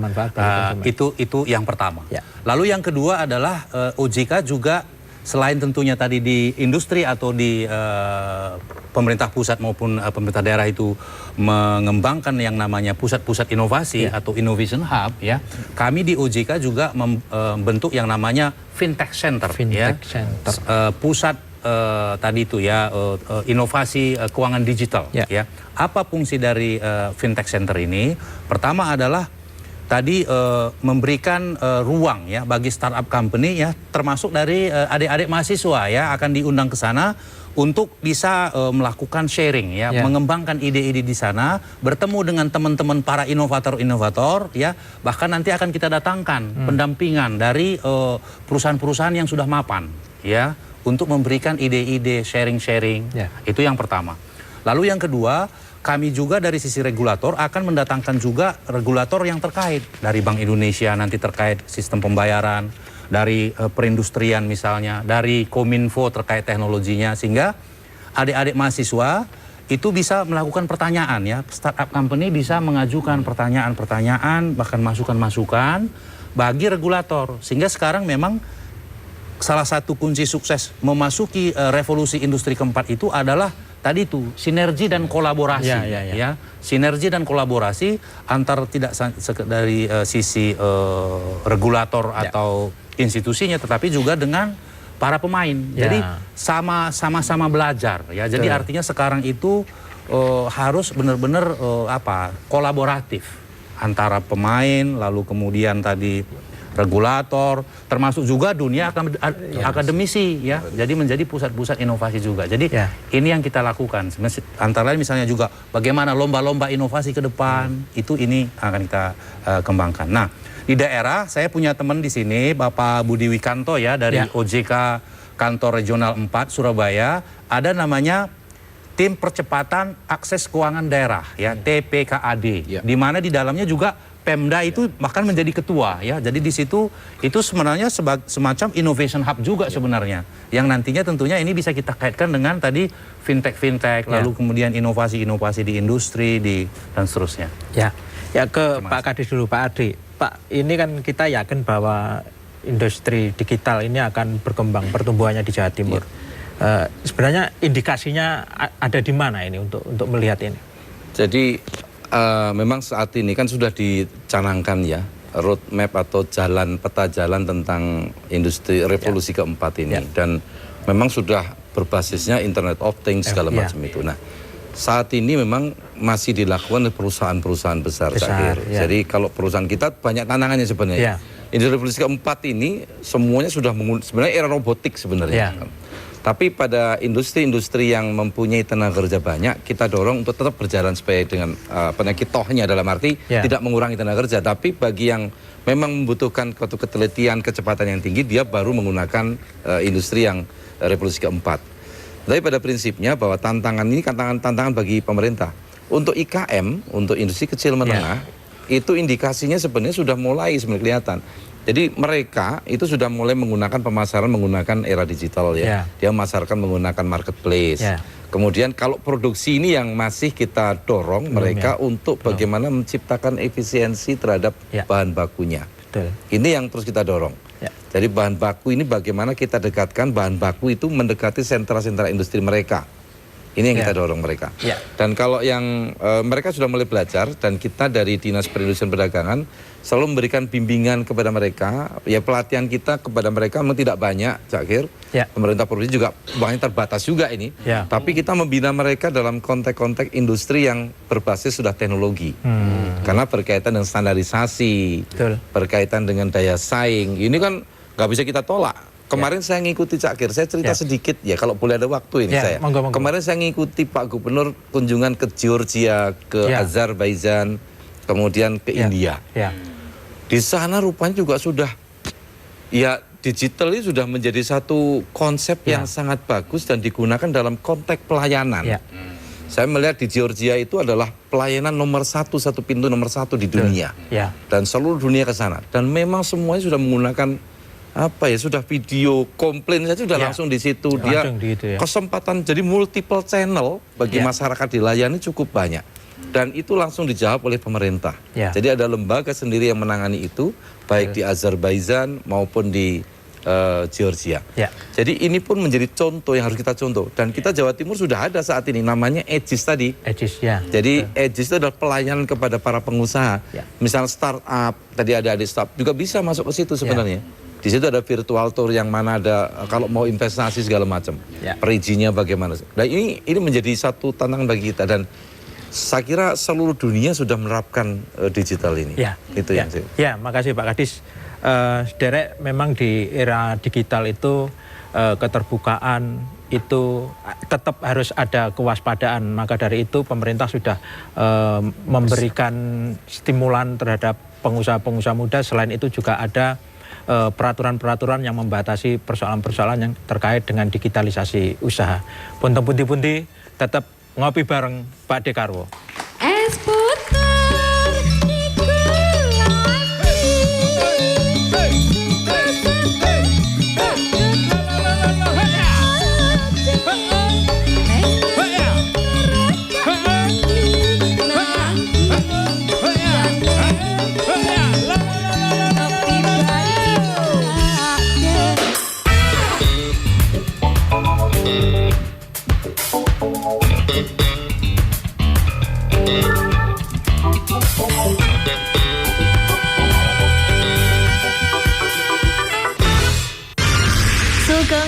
Itu yang pertama. Lalu yang kedua adalah OJK juga selain tentunya tadi di industri atau di pemerintah pusat maupun pemerintah daerah itu mengembangkan yang namanya pusat-pusat inovasi atau innovation hub, ya. Kami di OJK juga membentuk yang namanya fintech center, pusat tadi itu ya inovasi keuangan digital, ya. Apa fungsi dari fintech center ini? Pertama adalah tadi memberikan ruang ya bagi startup company, ya, termasuk dari adik-adik mahasiswa, ya, akan diundang ke sana untuk bisa melakukan sharing, ya, mengembangkan ide-ide di sana, bertemu dengan teman-teman para inovator-inovator, ya, bahkan nanti akan kita datangkan pendampingan dari perusahaan-perusahaan yang sudah mapan, ya, untuk memberikan ide-ide sharing-sharing. Itu yang pertama. Lalu yang kedua, kami juga dari sisi regulator akan mendatangkan juga regulator yang terkait dari Bank Indonesia nanti terkait sistem pembayaran, dari perindustrian misalnya, dari Kominfo terkait teknologinya, sehingga adik-adik mahasiswa itu bisa melakukan pertanyaan, ya. Startup company bisa mengajukan pertanyaan-pertanyaan, bahkan masukan-masukan bagi regulator, sehingga sekarang memang salah satu kunci sukses memasuki revolusi industri keempat itu adalah tadi itu sinergi dan kolaborasi, ya. Sinergi dan kolaborasi antar tidak dari sisi regulator atau institusinya, tetapi juga dengan para pemain. Jadi sama-sama belajar, ya. Jadi artinya sekarang itu harus benar-benar kolaboratif antara pemain, lalu kemudian tadi regulator, termasuk juga dunia akademisi, ya. Jadi menjadi pusat-pusat inovasi juga. Jadi ini yang kita lakukan. Antara lain misalnya juga bagaimana lomba-lomba inovasi ke depan, itu ini akan kita kembangkan. Nah, di daerah saya punya teman di sini, Bapak Budi Wikanto, ya, dari OJK Kantor Regional 4 Surabaya, ada namanya Tim Percepatan Akses Keuangan Daerah, ya, TPKAD, di mana di dalamnya juga Pemda itu bahkan menjadi ketua, ya. Jadi di situ itu sebenarnya semacam innovation hub juga sebenarnya, yang nantinya tentunya ini bisa kita kaitkan dengan tadi fintech, lalu kemudian inovasi-inovasi di industri, dan seterusnya. Ya ke Pak Kadis dulu, Pak Adi. Pak, ini kan kita yakin bahwa industri digital ini akan berkembang pertumbuhannya di Jawa Timur. Sebenarnya indikasinya ada di mana ini untuk melihat ini? Jadi memang saat ini kan sudah dicanangkan, ya, roadmap atau peta jalan tentang industri revolusi keempat ini, dan memang sudah berbasisnya Internet of Things segala macam itu. Nah, saat ini memang masih dilakukan oleh perusahaan-perusahaan besar. Jadi kalau perusahaan kita banyak tantangannya sebenarnya. Industri revolusi keempat ini semuanya sudah sebenarnya era robotik sebenarnya. Tapi pada industri-industri yang mempunyai tenaga kerja banyak, kita dorong untuk tetap berjalan sesuai dengan penyakit tohnya, dalam arti tidak mengurangi tenaga kerja. Tapi bagi yang memang membutuhkan ketelitian, kecepatan yang tinggi, dia baru menggunakan industri yang revolusi keempat. Tapi pada prinsipnya bahwa tantangan ini tantangan bagi pemerintah. Untuk IKM, untuk industri kecil menengah, itu indikasinya sebenarnya sudah mulai kelihatan. Jadi mereka itu sudah mulai menggunakan pemasaran menggunakan era digital, ya. Dia memasarkan menggunakan marketplace. Kemudian kalau produksi ini yang masih kita dorong mereka untuk bagaimana menciptakan efisiensi terhadap bahan bakunya. Ini yang terus kita dorong. Jadi bahan baku ini bagaimana kita dekatkan bahan baku itu mendekati sentra-sentra industri mereka. Ini yang kita dorong mereka. Dan kalau yang mereka sudah mulai belajar, dan kita dari Dinas Perindustrian Perdagangan selalu memberikan bimbingan kepada mereka. Ya, pelatihan kita kepada mereka memang tidak banyak, Cak Kir. Pemerintah provinsi juga uangnya terbatas juga ini. Tapi kita membina mereka dalam konteks-konteks industri yang berbasis sudah teknologi. Karena berkaitan dengan standarisasi, berkaitan dengan daya saing. Ini kan nggak bisa kita tolak. Kemarin saya ngikuti Cak Kir, saya cerita sedikit ya kalau boleh ada waktu ini saya. Kemarin saya ngikuti Pak Gubernur kunjungan ke Georgia, ke Azerbaijan, kemudian ke India. Di sana rupanya juga sudah, ya digital ini sudah menjadi satu konsep yang sangat bagus dan digunakan dalam konteks pelayanan. Saya melihat di Georgia itu adalah pelayanan nomor satu pintu nomor satu di dunia. Dan seluruh dunia ke sana. Dan memang semuanya sudah menggunakan sudah video komplain saja sudah langsung di situ. Dia kesempatan jadi multiple channel bagi masyarakat dilayani cukup banyak. Dan itu langsung dijawab oleh pemerintah. Jadi ada lembaga sendiri yang menangani itu, baik di Azerbaijan maupun di Georgia. Jadi ini pun menjadi contoh yang harus kita contoh. Dan kita Jawa Timur sudah ada saat ini, namanya Aegis tadi. Jadi Aegis itu adalah pelayanan kepada para pengusaha. Misal startup, tadi ada adik startup, juga bisa masuk ke situ sebenarnya. Di situ ada virtual tour yang mana ada kalau mau investasi segala macam. Perizinya bagaimana. Dan ini menjadi satu tantangan bagi kita. Dan saya kira seluruh dunia sudah menerapkan digital ini. Itu yang saya. Makasih Pak Kadis. Derek, memang di era digital itu keterbukaan itu tetap harus ada kewaspadaan. Maka dari itu pemerintah sudah memberikan stimulan terhadap pengusaha-pengusaha muda. Selain itu juga ada peraturan-peraturan yang membatasi persoalan-persoalan yang terkait dengan digitalisasi usaha. Punten pundi-pundi tetap ngopi bareng Pak Dekarwo. Es puter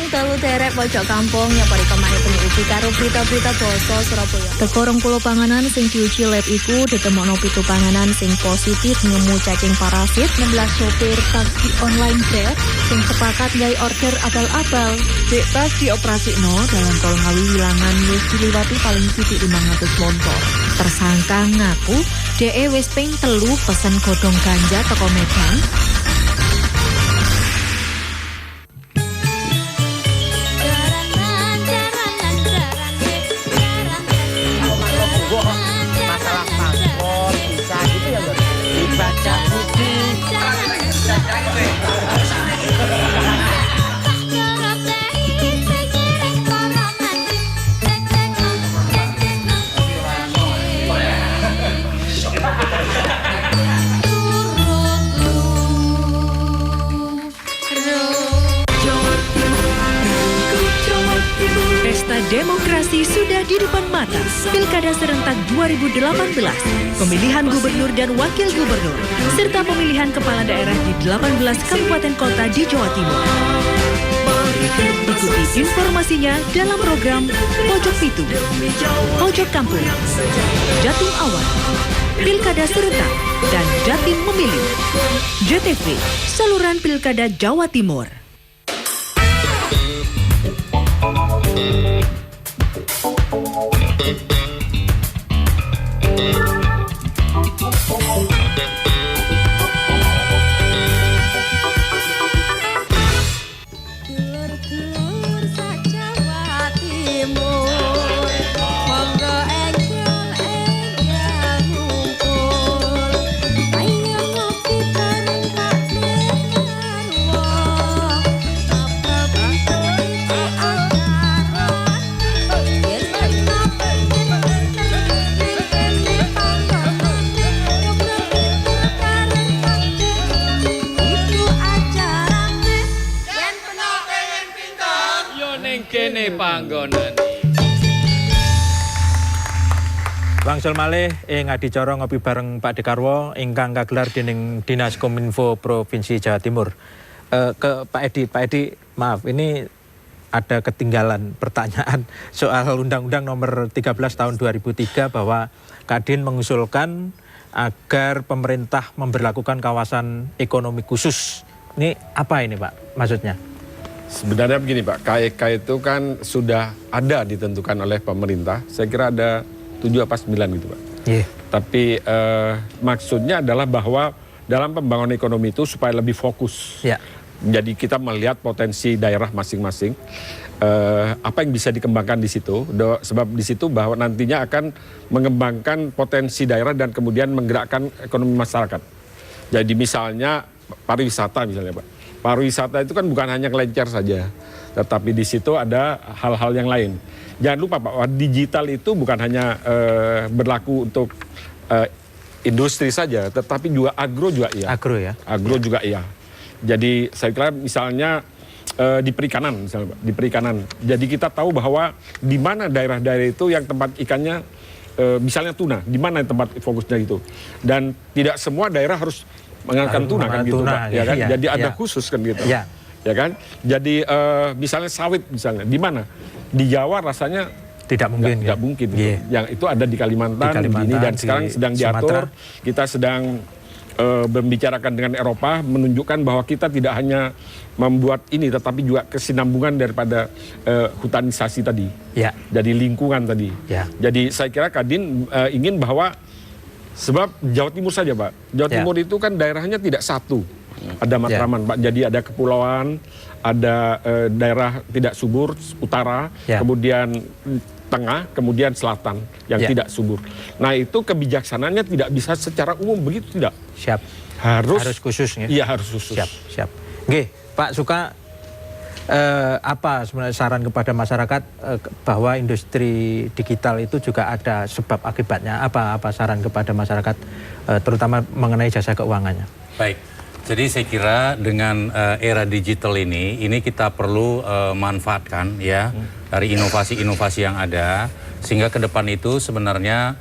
Telu derek pojok kampung yang pari kemari pendiuji karo berita-berita basa Surabaya. Teko 20 panganan sing diuji lab iku ditemokno 7 panganan sing positif ngemu cacing parasit. 16 sopir taksi online Grab sing sepakat gawe order abal-abal. Dek pas dioprasikno dalam tol Ngawi Wilangan wis diliwati paling sithik 500 motor. Tersangka ngaku DE wis ping 3 pesen godhong ganja teko Medan. Masalah paspor, visa gitu ya Bang? Dibaca buku. Pesta demokrasi sudah di depan mata. Pilkada serentak 2018, pemilihan gubernur dan wakil gubernur, serta pemilihan kepala daerah di 18 kabupaten kota di Jawa Timur. Ikuti informasinya dalam program Pojok Pitu, Pojok Kampung, Jatim Awal, Pilkada Serentak, dan Jatim Memilih. JTV, saluran Pilkada Jawa Timur. Wangsul malih ing adicara ngopi bareng Pak Dekarwo ingkang kagelar dening Dinas Kominfo Provinsi Jawa Timur. Ke Pak Edi, maaf ini ada ketinggalan pertanyaan soal Undang-Undang Nomor 13 Tahun 2003 bahwa Kadin mengusulkan agar pemerintah memberlakukan kawasan ekonomi khusus. Ini apa ini Pak maksudnya? Sebenarnya begini Pak, KEK itu kan sudah ada ditentukan oleh pemerintah. Saya kira ada 7 apa 9 gitu Pak. Tapi maksudnya adalah bahwa dalam pembangunan ekonomi itu supaya lebih fokus. Ya. Jadi kita melihat potensi daerah masing-masing, apa yang bisa dikembangkan di situ, sebab di situ bahwa nantinya akan mengembangkan potensi daerah dan kemudian menggerakkan ekonomi masyarakat. Jadi misalnya pariwisata misalnya Pak, pariwisata itu kan bukan hanya kelencer saja, tetapi di situ ada hal-hal yang lain. Jangan lupa Pak, digital itu bukan hanya berlaku untuk industri saja, tetapi juga agro juga iya. Agro ya? Agro juga iya. Jadi saya kira misalnya di perikanan, misalnya Pak, di perikanan. Jadi kita tahu bahwa di mana daerah-daerah itu yang tempat ikannya, misalnya tuna, di mana tempat fokusnya itu. Dan tidak semua daerah harus mengangkat tuna kan gitu Pak, ya kan? Jadi ada khusus kan gitu. Ya kan? Jadi misalnya sawit misalnya, di mana? Di Jawa rasanya tidak mungkin. Tidak mungkin. Gitu. Yang itu ada di Kalimantan, begini, dan sekarang sedang diatur. Kita sedang membicarakan dengan Eropa, menunjukkan bahwa kita tidak hanya membuat ini, tetapi juga kesinambungan daripada hutanisasi tadi, dari lingkungan tadi. Jadi saya kira Kadin ingin bahwa, sebab Jawa Timur saja Pak, Jawa Timur itu kan daerahnya tidak satu, ada Matraman Pak, jadi ada kepulauan, ada daerah tidak subur, utara, kemudian tengah, kemudian selatan yang tidak subur. Nah itu kebijaksanaannya tidak bisa secara umum begitu, tidak. Siap. Harus khusus ya? Iya harus khusus. Siap. Oke, Pak Suka, apa sebenarnya saran kepada masyarakat bahwa industri digital itu juga ada sebab akibatnya? Apa saran kepada masyarakat, terutama mengenai jasa keuangannya? Baik. Jadi saya kira dengan era digital ini kita perlu manfaatkan ya dari inovasi-inovasi yang ada, sehingga ke depan itu sebenarnya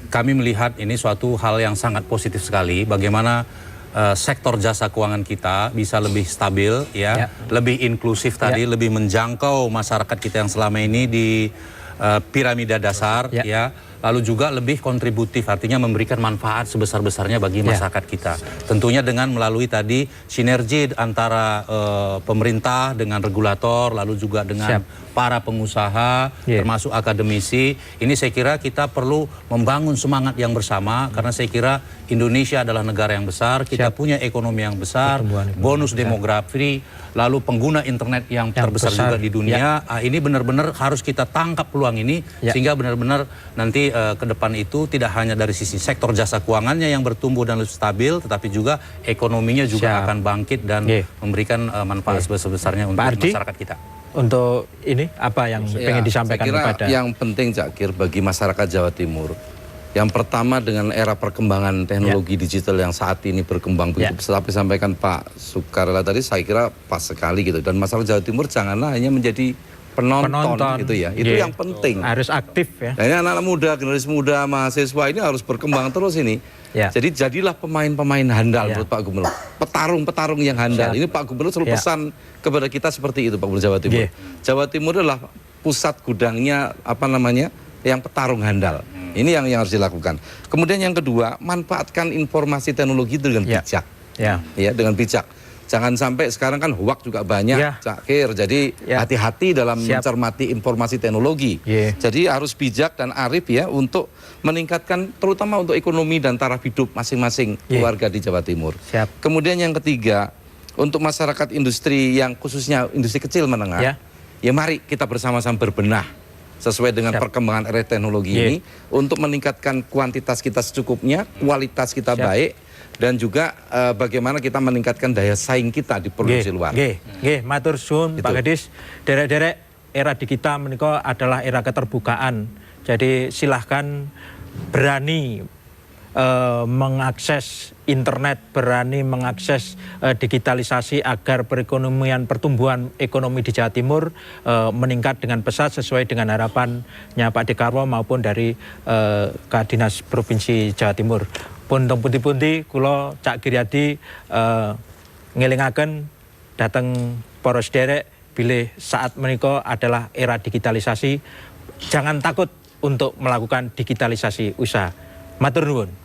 kami melihat ini suatu hal yang sangat positif sekali, bagaimana sektor jasa keuangan kita bisa lebih stabil ya, lebih inklusif tadi, lebih menjangkau masyarakat kita yang selama ini di piramida dasar ya. Lalu juga lebih kontributif, artinya memberikan manfaat sebesar-besarnya bagi masyarakat kita. Tentunya dengan melalui tadi sinergi antara pemerintah dengan regulator, lalu juga dengan para pengusaha, termasuk akademisi. Ini saya kira kita perlu membangun semangat yang bersama, karena saya kira Indonesia adalah negara yang besar, kita punya ekonomi yang besar, bonus demografi, lalu pengguna internet yang terbesar juga di dunia. Ini benar-benar harus kita tangkap peluang ini, sehingga benar-benar nanti ke depan itu tidak hanya dari sisi sektor jasa keuangannya yang bertumbuh dan lebih stabil, tetapi juga ekonominya juga akan bangkit dan memberikan manfaat sebesar-besarnya untuk masyarakat kita. Untuk ini apa yang pengen disampaikan saya kira kepada yang penting Cakir bagi masyarakat Jawa Timur, yang pertama dengan era perkembangan teknologi digital yang saat ini berkembang begitu besar, sampaikan Pak Sukarela tadi, saya kira pas sekali gitu. Dan masyarakat Jawa Timur janganlah hanya menjadi penonton gitu ya, itu yang penting. Harus aktif ya. Nah, ini anak-anak muda, generasi muda, mahasiswa ini harus berkembang terus ini. Jadi jadilah pemain-pemain handal menurut Pak Gubernur, petarung-petarung yang handal. Ini Pak Gubernur selalu pesan kepada kita seperti itu Pak Gubernur Jawa Timur. Jawa Timur adalah pusat gudangnya yang petarung handal. Ini yang harus dilakukan. Kemudian yang kedua, manfaatkan informasi teknologi dengan bijak. Ya, dengan bijak. Jangan sampai sekarang kan hoax juga banyak, Cakir. Jadi hati-hati dalam mencermati informasi teknologi. Jadi harus bijak dan arif ya untuk meningkatkan terutama untuk ekonomi dan taraf hidup masing-masing keluarga di Jawa Timur. Kemudian yang ketiga, untuk masyarakat industri yang khususnya industri kecil menengah, ya mari kita bersama-sama berbenah sesuai dengan perkembangan era teknologi ini untuk meningkatkan kuantitas kita secukupnya, kualitas kita baik, dan juga bagaimana kita meningkatkan daya saing kita di produksi luar. Matur suwun Pak Gadis, derek-derek era digital menika adalah era keterbukaan. Jadi silahkan berani mengakses internet, berani mengakses digitalisasi agar perekonomian, pertumbuhan ekonomi di Jawa Timur meningkat dengan pesat sesuai dengan harapannya Pak Dekarwo maupun dari Kadinas Provinsi Jawa Timur. Pun teng pundi-pundi kula Cak Giryadi ngelingaken dateng para sederek bilih saat menika adalah era digitalisasi. Jangan takut untuk melakukan digitalisasi usaha. Matur nuwun.